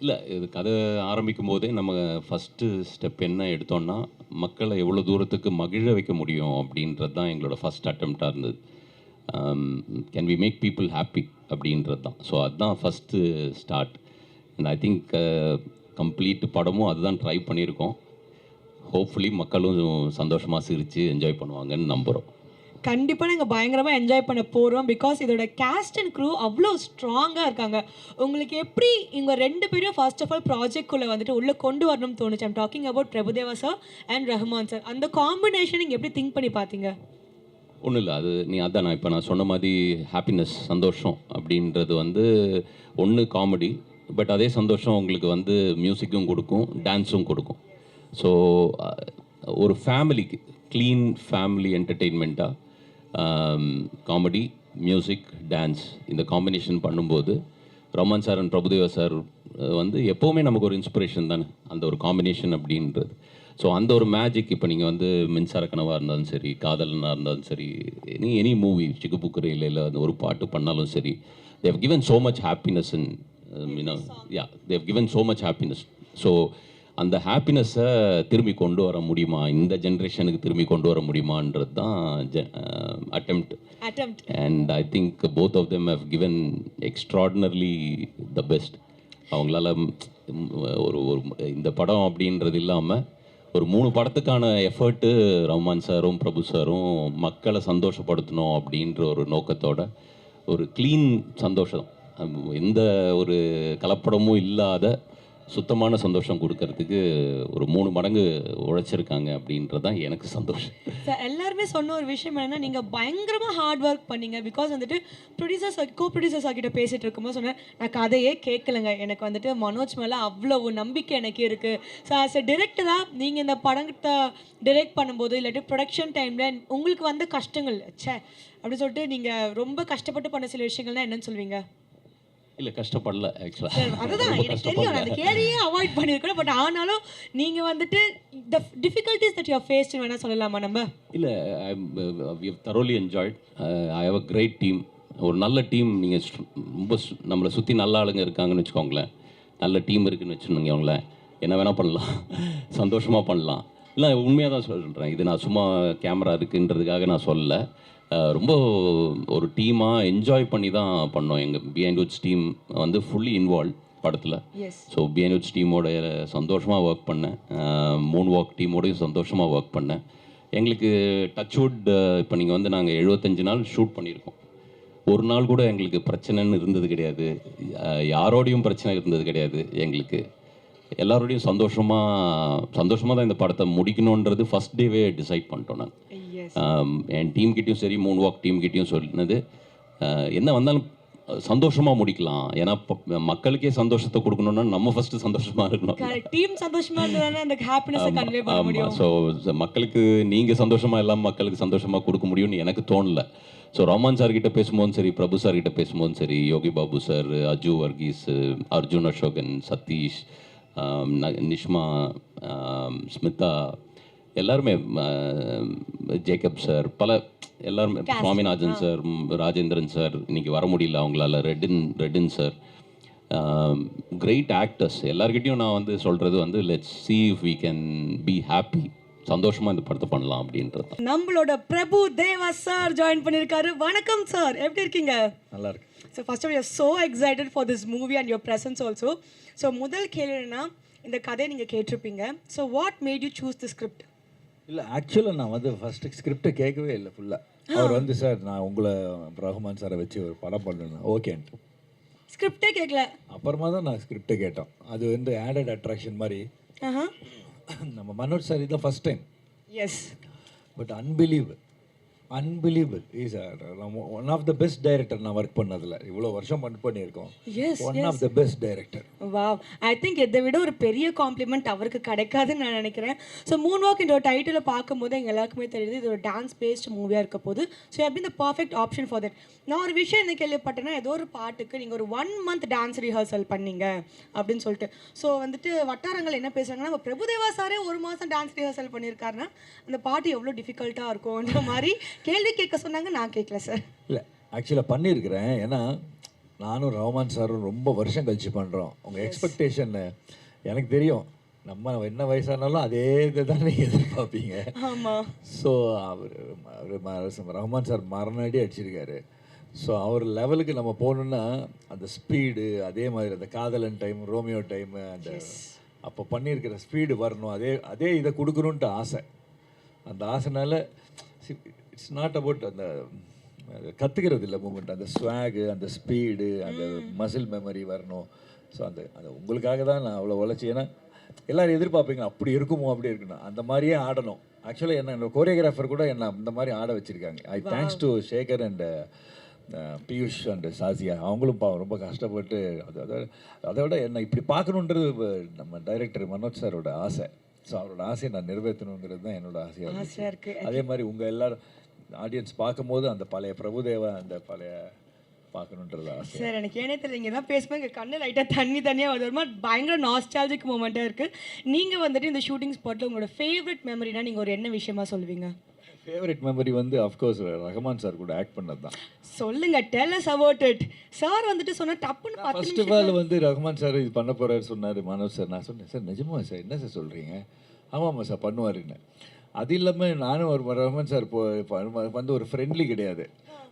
இல்லை, இது கதை ஆரம்பிக்கும் போதே நம்ம ஃபஸ்ட்டு ஸ்டெப் என்ன எடுத்தோன்னா, மக்களை எவ்வளோ தூரத்துக்கு மகிழ வைக்க முடியும் அப்படின்றது தான் எங்களோட ஃபஸ்ட் அட்டெம்ப்டாக இருந்தது. Can we make people happy அப்படின்றது தான். ஸோ அதுதான் first start. And I think complete படமும் அதுதான் ட்ரை பண்ணியிருக்கோம். ஹோப்ஃபுல்லி மக்களும் சந்தோஷமாக சிரித்து என்ஜாய் பண்ணுவாங்கன்னு நம்புகிறோம். கண்டிப்பாக நாங்கள் பயங்கரமாக என்ஜாய் பண்ண போகிறோம். பிகாஸ் இதோட கேஸ்ட் அண்ட் க்ரூ அவ்வளோ ஸ்ட்ராங்காக இருக்காங்க. உங்களுக்கு எப்படி இவங்க 2 பேரும் ஃபர்ஸ்ட் ஆஃப் ஆல் ப்ராஜெக்ட்குள்ளே வந்துட்டு உள்ளே கொண்டு வரணும்னு தோணுச்சு? I'm talking about Prabhudeva sir and Rahman sir. அந்த காம்பினேஷன் நீங்கள் எப்படி திங்க் பண்ணி பார்த்தீங்க? ஒன்றும் இல்லை, அதான் நான் சொன்ன மாதிரி ஹாப்பினஸ், சந்தோஷம் அப்படின்றது வந்து ஒன்று காமெடி, பட் அதே சந்தோஷம் உங்களுக்கு வந்து மியூசிக்கும் கொடுக்கும், டான்ஸும் கொடுக்கும். ஸோ ஒரு ஃபேமிலிக்கு க்ளீன் ஃபேமிலி என்டர்டெயின்மெண்ட்டாக காமெடி, மியூசிக், டான்ஸ் இந்த காம்பினேஷன் பண்ணும்போது Rahman sir and Prabhudeva sir வந்து எப்போவுமே நமக்கு ஒரு இன்ஸ்பிரேஷன் தானே அந்த ஒரு காம்பினேஷன் அப்படின்றது. ஸோ அந்த ஒரு மேஜிக், இப்போ நீங்கள் வந்து மின்சார கனவாக இருந்தாலும் சரி, காதலனாக இருந்தாலும் சரி, எனி மூவி, சிக்குபுக்குறையில் இல்லை அந்த ஒரு பாட்டு பண்ணாலும் சரி, they have given so much happiness in they have given so much happiness. So அந்த ஹாப்பினஸ்ஸை திரும்பி கொண்டு வர முடியுமா, இந்த ஜென்ரேஷனுக்கு திரும்பி கொண்டு வர முடியுமான்றது தான் attempt. And I think both of them have given extraordinarily the best. அவங்களால ஒரு இந்த படம் அப்படின்றது இல்லாமல் ஒரு 3 படத்துக்கான எஃபர்ட்டு ரஹ்மான் சாரும் பிரபு சாரும் மக்களை சந்தோஷப்படுத்தணும் அப்படின்ற ஒரு நோக்கத்தோட ஒரு க்ளீன் சந்தோஷம், எந்த ஒரு கலப்படமும் இல்லாத சுத்தமான சந்தோஷம் கொடுக்கறதுக்கு ஒரு 3 மடங்கு உழைச்சிருக்காங்க அப்படின்றது தான் எனக்கு சந்தோஷம். சார், எல்லாருமே சொன்ன ஒரு விஷயம் என்னன்னா, நீங்கள் பயங்கரமாக ஹார்ட் ஒர்க் பண்ணீங்க. பிகாஸ் வந்துட்டு கோ ப்ரொடியூசர்ஸ் கிட்ட பேசிகிட்டு இருக்கும்போது சொன்னேன், நான் கதையே கேட்கலைங்க, எனக்கு வந்துட்டு மனோஜ் மேலே அவ்வளோ நம்பிக்கை எனக்கு இருக்குது. ஸோ ஆஸ் எ டிரெக்டராக நீங்கள் இந்த படத்தை டிரெக்ட் பண்ணும்போது இல்லாட்டி ப்ரொடக்ஷன் டைமில் உங்களுக்கு வந்த கஷ்டங்கள் அப்படின்னு சொல்லிட்டு நீங்கள் ரொம்ப கஷ்டப்பட்டு பண்ண சில விஷயங்கள்லாம் என்னன்னு சொல்வீங்க? இல்லை, கஷ்டப்படல ஆக்சுவலாக. அதுதான் எனக்கு தெரியும், அந்த கேள்வியே அவாய்ட் பண்ணியிருக்கணும். பட் ஆனாலும் நீங்கள் வந்துட்டு the difficulties that you have faced வேணா சொல்லலாமா நம்ம? இல்லை, we have thoroughly enjoyed. I have a great team. ஒரு நல்ல டீம், நீங்கள் ரொம்ப நம்மளை சுற்றி நல்ல ஆளுங்க இருக்காங்கன்னு வச்சுக்கோங்களேன், நல்ல டீம் இருக்குதுன்னு வச்சுக்கோங்களேன், என்ன வேணால் பண்ணலாம், சந்தோஷமாக பண்ணலாம். இல்லை, உண்மையாக தான் சொல்கிறேன், இது நான் சும்மா கேமரா இருக்குன்றதுக்காக நான் சொல்லலை. ரொம்ப ஒரு டீமாக என்ஜாய் பண்ணி தான் பண்ணோம். எங்கள் பிஹைண்ட் வுட்ஸ் டீம் வந்து ஃபுல்லி இன்வால்வ் படத்தில். ஸோ பிஹைண்ட் வுட்ஸ் டீமோட சந்தோஷமாக ஒர்க் பண்ணேன், மூன் வாக் டீமோடையும் சந்தோஷமாக ஒர்க் பண்ணேன். எங்களுக்கு டச்வுட் இப்போ நீங்கள் வந்து நாங்கள் 75 நாள் ஷூட் பண்ணியிருக்கோம். ஒரு நாள் கூட எங்களுக்கு பிரச்சனைன்னு இருந்தது கிடையாது, யாரோடையும் பிரச்சனை இருந்தது கிடையாது. எங்களுக்கு எல்லாரோடையும் சந்தோஷமாக தான் இந்த படத்தை முடிக்கணுன்றது ஃபஸ்ட் டேவே டிசைட் பண்ணிட்டோம். நான் என் டீம்கிட்டையும் சரி, மூன் வாக் டீம்கிட்டையும் சொன்னது, என்ன வந்தாலும் சந்தோஷமாக முடிக்கலாம். ஏன்னா மக்களுக்கே சந்தோஷத்தை கொடுக்கணும்னா நம்ம ஃபஸ்ட்டு சந்தோஷமாக இருக்கணும். டீம் சந்தோஷமா இருந்தா அந்த ஹாப்பினஸ் கன்வே பண்ண முடியும். ஸோ மக்களுக்கு நீங்கள் சந்தோஷமாக எல்லாம் மக்களுக்கு சந்தோஷமாக கொடுக்க முடியும்னு எனக்கு தோணலை. ஸோ ரஹ்மான் சார் கிட்ட பேசும்போதும் சரி, பிரபு சார் கிட்ட பேசும்போதும் சரி, யோகி பாபு சார், அஜு வர்கீஸ், அர்ஜுன் அசோகன், சதீஷ், நிஷ்மா, ஸ்மிதா, எல்லாருமே, ஜேக்கப் சார், எல்லாருமே, சுவாமிநாதன் சார், ராஜேந்திரன் சார் இன்னைக்கு வர முடியல அவங்களால, ரெட்டின் சார், கிரேட் ஆக்டர்ஸ். எல்லார்கிட்டையும் நான் வந்து சொல்கிறது வந்து let's see if we can be happy, சந்தோஷமாக இந்த படத்தை பண்ணலாம் அப்படின்றது. நம்மளோட பிரபு தேவா சார் ஜாயின் பண்ணியிருக்காரு. வணக்கம் சார், எப்படி இருக்கீங்க? நல்லா இருக்கு. So first of you so excited for this movie and your presence also. So முதல் கேள்வினா, இந்த கதையை நீங்கள் கேட்டிருப்பீங்க. ஸோ what made you choose the script? இல்லை, ஆக்சுவலாக நான் வந்து ஃபஸ்ட்டு ஸ்கிரிப்டை கேட்கவே இல்லை ஃபுல்லாக. அவர் வந்து சார் நான் உங்களை ரஹ்மான் சாரை வச்சு ஒரு படம் பண்ணணும் ஓகேன்ட்டு. ஸ்கிரிப்டே கேட்கல. அப்புறமா தான் நான் ஸ்கிரிப்டை கேட்டோம். அது வந்து ஆடட் அட்ராக்ஷன் மாதிரி. நம்ம மனோஜ் சார் இதுதான் first time. Yes. But unbelievable is one of the best director நான் ஒர்க் பண்ணதில். இவ்வளோ வருஷம் ஒர்க் பண்ணியிருக்கோம். One of the best director. Wow, I think இதை விட ஒரு பெரிய காம்ப்ளிமெண்ட் அவருக்கு கிடைக்காதுன்னு நான் நினைக்கிறேன். ஸோ மூன் வாக் இந்த ஒரு டைட்டிலை பார்க்கும்போது எங்கள் எல்லாருக்குமே தெரியுது இது ஒரு டான்ஸ் பேஸ்ட் மூவியாக இருக்க போது. ஸோ எப்படி இந்த பர்ஃபெக்ட் ஆப்ஷன் ஃபார் தட். நான் ஒரு விஷயம் என்ன கேள்விப்பட்டேன்னா, ஏதோ ஒரு பாட்டுக்கு நீங்கள் ஒரு 1 month டான்ஸ் ரிஹர்சல் பண்ணீங்க அப்படின்னு சொல்லிட்டு. ஸோ வந்துட்டு வட்டாரங்கள் என்ன பேசுகிறாங்கன்னா, நம்ம பிரபுதேவா சாரே 1 மாதம் டான்ஸ் ரிஹர்சல் பண்ணியிருக்காருன்னா அந்த பாட்டு எவ்வளோ டிஃபிகல்ட்டாக இருக்கும்ன்ற மாதிரி கேள்வி கேட்க சொன்னாங்க. நான் கேட்கல சார். இல்லை, ஆக்சுவலாக பண்ணியிருக்கிறேன். ஏன்னா நானும் ரஹ்மான் சாரும் ரொம்ப வருஷம் கழிச்சு பண்ணுறோம். உங்கள் எக்ஸ்பெக்டேஷன் எனக்கு தெரியும். நம்ம என்ன வயசானாலும் அதே இதை தான் நீங்கள் எதிர்பார்ப்பீங்க. ஆமாம். ஸோ அவர் ரஹ்மான் சார் மரணடி அடிச்சிருக்காரு. ஸோ அவர் லெவலுக்கு நம்ம போகணுன்னா அந்த ஸ்பீடு, அதே மாதிரி அந்த காதலன் டைம், ரோமியோ டைமு, அந்த அப்போ பண்ணியிருக்கிற ஸ்பீடு வரணும். அதே இதை கொடுக்கணுன்ட்டு ஆசை. அந்த ஆசைனால இட்ஸ் நாட் அபவுட் அந்த கற்றுக்கிறது இல்லை மூமெண்ட், அந்த ஸ்வாகு, அந்த ஸ்பீடு, அந்த மசில் மெமரி வரணும். ஸோ அந்த உங்களுக்காக தான் நான் அவ்வளோ உழைச்சி. ஏன்னா எல்லோரும் எதிர்பார்ப்பீங்க அப்படி இருக்குமோ அப்படி இருக்கணும், அந்த மாதிரியே ஆடணும். ஆக்சுவலாக என்னோட கோரியோகிராஃபர் கூட என்ன அந்த மாதிரி ஆட வச்சுருக்காங்க. I thanks to Sekar and Piyush and Sasiya. அவங்களும் ரொம்ப கஷ்டப்பட்டு அதோட என்ன இப்படி பார்க்கணுன்றது நம்ம டைரக்டர் மனோஜ் சாரோட ஆசை. ஸோ அவரோட ஆசையை நான் நிறைவேற்றணுங்கிறது தான் என்னோட ஆசையாக இருக்குது. அதே மாதிரி உங்கள் எல்லோரும் ஆடியன்ஸ் பார்க்கும்போது அந்த பழைய பிரபுதேவா, அந்த பழைய பார்க்கணுன்றது ஆசை. சார் எனக்கு ஏனே தெரியல, இங்கே தான் பேசும்போது எங்கள் கண்ணு லைட்டாக தனியாக வருது. ஒரு மாதிரி பயங்கர நாஸ்டாலஜிக் மூமெண்ட்டாக இருக்குது. நீங்கள் வந்துட்டு இந்த ஷூட்டிங் ஸ்பாட்டில் உங்களோட ஃபேவரட் மெமரினா நீங்கள் ஒரு என்ன விஷயமா சொல்லுவீங்க? ஃபேவரட் மெமரி வந்து அஃப்கோர்ஸ் ரஹ்மான் சார் கூட ஆக்ட் பண்ணது தான். சொல்லுங்க, tell us about it. Sir வந்துட்டு சொன்னா டப்புன்னு 10 ஃபர்ஸ்ட் ஆஃப் ஆல் வந்து ரஹ்மான் சார் இது பண்ண போகிறாரு சொன்னார் மனோஜ் சார். நான் சொன்னேன், சார் நிஜமா சார், என்ன சார் சொல்கிறீங்க? ஆமாம்மா சார் பண்ணுவாருன்னு. அது இல்லாமல் நானும் ஒரு ரஹ்மான் சார் வந்து ஒரு ஃப்ரெண்ட்லி கிடையாது.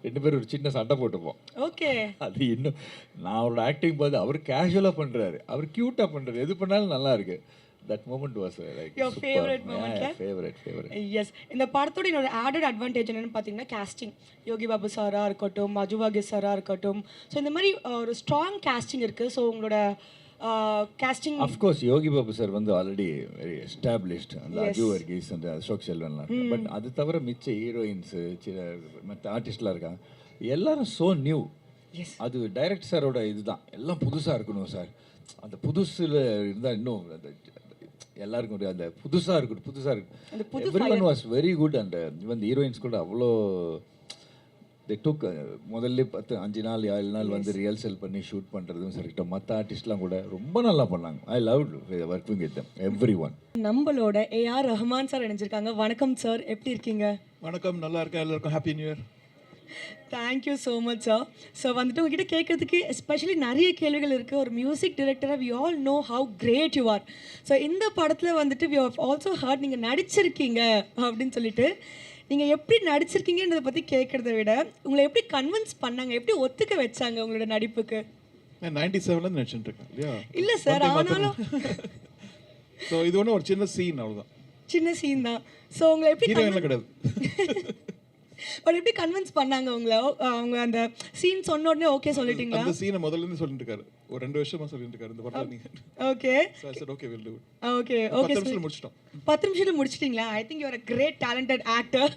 2 பேரும் ஒரு சின்ன சண்டை போட்டுப்போம். ஓகே. அது இன்னும் நான் அவரோட ஆக்டிங் பார்த்து அவர் கேஷுவலாக பண்ணுறாரு, அவர் க்யூட்டாக பண்ணுறாரு, எது பண்ணாலும் நல்லா இருக்கு. That moment was like your favorite moment. Favorite. Yes. இந்த படத்தோட இன்னொரு ஆடட் அட்வான்டேஜ் என்னன்னு பார்த்தீங்கன்னா காஸ்டிங். யோகி பாபு சாரா இருக்கட்டும், அஜுவாகி சாரா இருக்கட்டும். ஸோ இந்த மாதிரி ஒரு ஸ்ட்ராங் காஸ்டிங் இருக்குது. ஸோ உங்களோட costing of course Yogi Babu sir வந்து ஆல்ரெடி வெரி எஸ்டாப்ளிஷ்ட். அந்த அஜு வர்கீஸ், அந்த அசோக் செல்வன்லாம். பட் அது தவிர மிச்ச ஹீரோயின்ஸு, சில மற்ற ஆர்டிஸ்ட்லாம் இருக்காங்க, எல்லாரும் ஸோ நியூ. அது டைரக்டர் சாரோட இதுதான், எல்லாம் புதுசாக இருக்கணும் சார். அந்த புதுசில் இருந்தால் இன்னும் எல்லாருக்கும் அந்த புதுசாக இருக்கும். Everyone was very good. And even heroines கூட அவ்வளோ தே டுக். முதல்ல 5 நாள் 7 நாள் வந்து ரிஹர்சல் பண்ணி ஷூட் பண்ணுறதும் சரிக்கிட்டோம். மற்ற ஆர்டிஸ்ட்லாம் கூட ரொம்ப நல்லா பண்ணாங்க. I love working with them everyone. நம்மளோட ஏஆர் ரஹ்மான் சார் நினைச்சிருக்காங்க. வணக்கம் சார், எப்படி இருக்கீங்க? வணக்கம், நல்லா இருக்கேன். எல்லாருக்கும் happy new year. Thank you so much sir. So வந்துட்டு உங்ககிட்ட கேட்குறதுக்கு எஸ்பெஷலி நிறைய கேள்விகள் இருக்குது. ஒரு மியூசிக் டிரெக்டராக we all know how great you are. So இந்த படத்தில் வந்துட்டு வி ஹவ் ஆல்சோ ஹர்ட் நீங்கள் நடிச்சிருக்கீங்க அப்படின்னு சொல்லிட்டு. நீங்கள் எப்படி நடிச்சிருக்கீங்கன்றதை பற்றி கேட்குறத விட உங்களை எப்படி கன்வின்ஸ் பண்ணாங்க, எப்படி ஒத்துக்க வச்சாங்க உங்களோட நடிப்புக்கு? 97லேருந்து நடிச்சுட்டு இருக்கேன் இல்லையா? இல்லை சார், ஆனாலும் ஸோ இது ஒன்று ஒரு சின்ன சீன், அவ்வளோதான். சின்ன சீன் தான். ஸோ உங்களை எப்படி கிடையாது, பட் எப்படி கன்வின்ஸ் பண்ணாங்க உங்களை? அவங்க அந்த சீன் சொன்ன உடனே ஓகே சொல்லிட்டீங்களா? அந்த சீனை முதல்ல இருந்து சொல்லிட்டு இருக்காரு. ஒரு 2 வருஷமா சொல்லிட்டு இருக்காரு இந்த படம் நீங்க. Okay So I said okay, we'll do it. Okay 10 okay நிமிஷத்துல முடிச்சிட்டோம். 10 நிமிஷத்துல முடிச்சிட்டீங்களா? I think you are a great talented actor.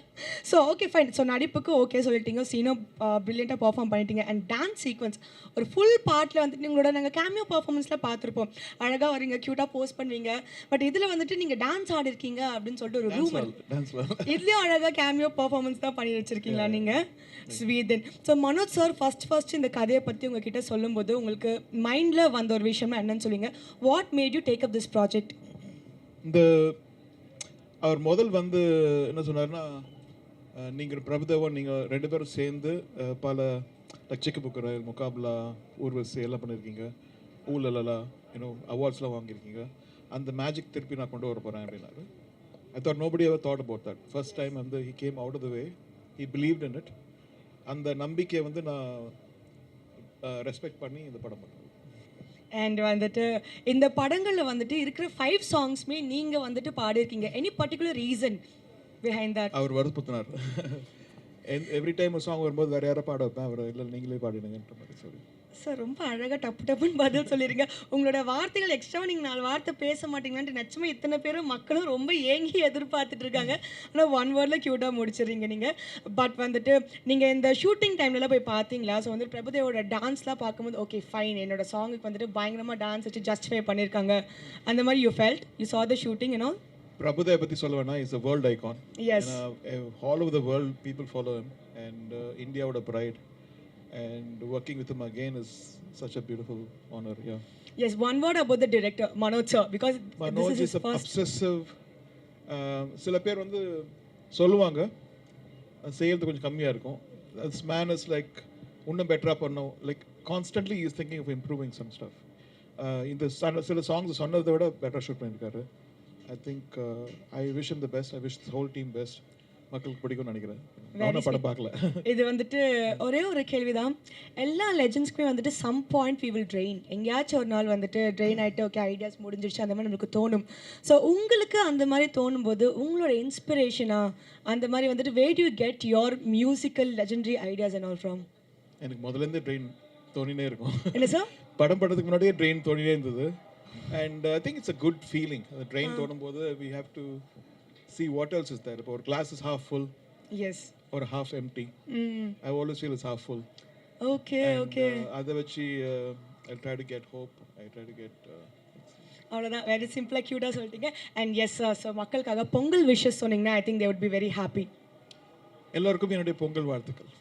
So okay fine. So நடிப்புக்கு ஓகே சொல்லிட்டீங்க, சீனும் ப்ரில்லியண்ட்டாக பர்ஃபார்ம் பண்ணிட்டீங்க. அண்ட் டான்ஸ் சீக்வன்ஸ் ஒரு ஃபுல் பார்ட்டில் வந்துட்டு உங்களோட நாங்கள் கேமியோ பர்ஃபார்மன்ஸில் பார்த்துருப்போம். அழகாக வரீங்க, க்யூட்டாக போஸ்ட் பண்ணுவீங்க. பட் இதில் வந்துட்டு நீங்கள் டான்ஸ் ஆடிருக்கீங்க அப்படின்னு சொல்லிட்டு ஒரு ரூமர். இதுலேயும் அழகாக கேமியோ பர்ஃபார்மன்ஸ் தான் பண்ணி வச்சிருக்கீங்களா நீங்கள்? ஸ்வீதன். ஸோ மனோஜ் சார் ஃபர்ஸ்ட் இந்த கதையை பற்றி உங்ககிட்ட சொல்லும்போது உங்களுக்கு மைண்டில் வந்த ஒரு விஷயம்னா என்னன்னு சொல்லுங்க. What made you take up this project? இந்த அவர் முதல் வந்து என்ன சொன்னார்னா, நீங்கள் பிரபுதேவன் நீங்கள் 2 பேரும் சேர்ந்து பல சிக்கு புக்கு ராயல், முகாபலா, ஊர்வசி எல்லாம் பண்ணியிருக்கீங்க, ஊழலா அவார்ட்ஸ்லாம் வாங்கியிருக்கீங்க. அந்த மேஜிக் திருப்பி நான் கொண்டு வர போகிறேன் அப்படின்னாரு. I thought nobody ever thought about that. First time வந்து he came out of the way, he believed in it. அந்த நம்பிக்கையை வந்து நான் ரெஸ்பெக்ட் பண்ணி இந்த படம் பண்ணுறேன். அண்ட் வந்துட்டு இந்த படங்களில் வந்துட்டு இருக்கிற 5 சாங்ஸ்மே நீங்கள் வந்துட்டு பாடியிருக்கீங்க. Any particular reason behind that? அவர் வருத்தத்தினார். எவ்ரி டைம் ஒரு சாங் வரும்போது வேறு யாரை பாட வைப்பேன், அவர் இல்லை நீங்களே பாடிடுங்கன்ற மாதிரி சொல்லி. சார் ரொம்ப அழகாக டப்புன்னு பதில் சொல்லிடுங்க. உங்களோட வார்த்தைகள் எக்ஸ்ட்ராவாக நீங்கள் 4 வார்த்தை பேச மாட்டீங்களான்ட்டு நிச்சயமாக இத்தனை பேரும் மக்களும் ரொம்ப ஏங்கி எதிர்பார்த்துட்டு இருக்காங்க. ஆனால் 1 வேர்டில் க்யூட்டாக முடிச்சிடுறீங்க நீங்கள். பட் வந்துட்டு நீங்கள் இந்த ஷூட்டிங் டைம்லலாம் போய் பார்த்தீங்களா? ஸோ வந்து பிரபுதேவோட டான்ஸ்லாம் பார்க்கும்போது ஓகே ஃபைன், என்னோட சாங்குக்கு வந்துட்டு பயங்கரமாக டான்ஸ் வச்சு ஜஸ்டிஃபை பண்ணியிருக்காங்க அந்த மாதிரி you felt you saw the shooting and all? Prabhudev பற்றி சொல்ல வேணா, is a world icon. Yes. All over the world people follow him, and Indiaவோட pride, and working with him again is such a beautiful honor. Yeah. Yes, one word about the director Manoj sir, because Manoj this is his first. obsessive. சில பேர் வந்து சொல்லுவாங்க செய்யறது கொஞ்சம் கம்மியாக இருக்கும். This man is like இன்னும் பெட்டராக பண்ணோம், like constantly is thinking of improving some stuff. இந்த சில சாங்ஸ் சொன்னதை விட பெட்டராக ஷூட் பண்ணியிருக்காரு. I think I wish him the best. I wish the whole team best. மக்களுக்கு பிடிக்கும்னு நினைக்கிறேன். நான் படம் பார்க்கல. இது வந்துட்டு ஒரே ஒரு கேள்விதான். எல்லா லெஜெண்ட்ஸ்க்குமே வந்துட்டு some point we will train, எங்கேயாச்சும் ஒரு நாள் வந்துட்டு ட்ரெயின் ஆகிட்டு ஓகே ஐடியாஸ் முடிஞ்சிருச்சு அந்த மாதிரி நம்மளுக்கு தோணும். ஸோ உங்களுக்கு அந்த மாதிரி தோணும் போது உங்களோட இன்ஸ்பிரேஷனாக அந்த மாதிரி வந்துட்டு where do you get your musical legendary ideas and all from? எனக்கு முதல்லேருந்து ட்ரெயின் தோணினே இருக்கும். என்ன சார்? படம் படத்துக்கு முன்னாடியே ட்ரெயின் தோணினே இருந்தது. And I think it's a good feeling. அந்த ட்ரெயின் தோணும் போது we have to see what else is there. Or glass is half full, yes, or half empty. I always feel it's half full. Okay. Adha vachi I try to get hope. I try to get அவ்வளோதான், very சிம்பிளாக க்யூட்டாக சொல்லிட்டீங்க. And yes sir, so மக்களுக்காக Pongal wishes சொன்னீங்கன்னா I think they would be very happy. எல்லாருக்கும் என்னுடைய பொங்கல் வாழ்த்துக்கள்.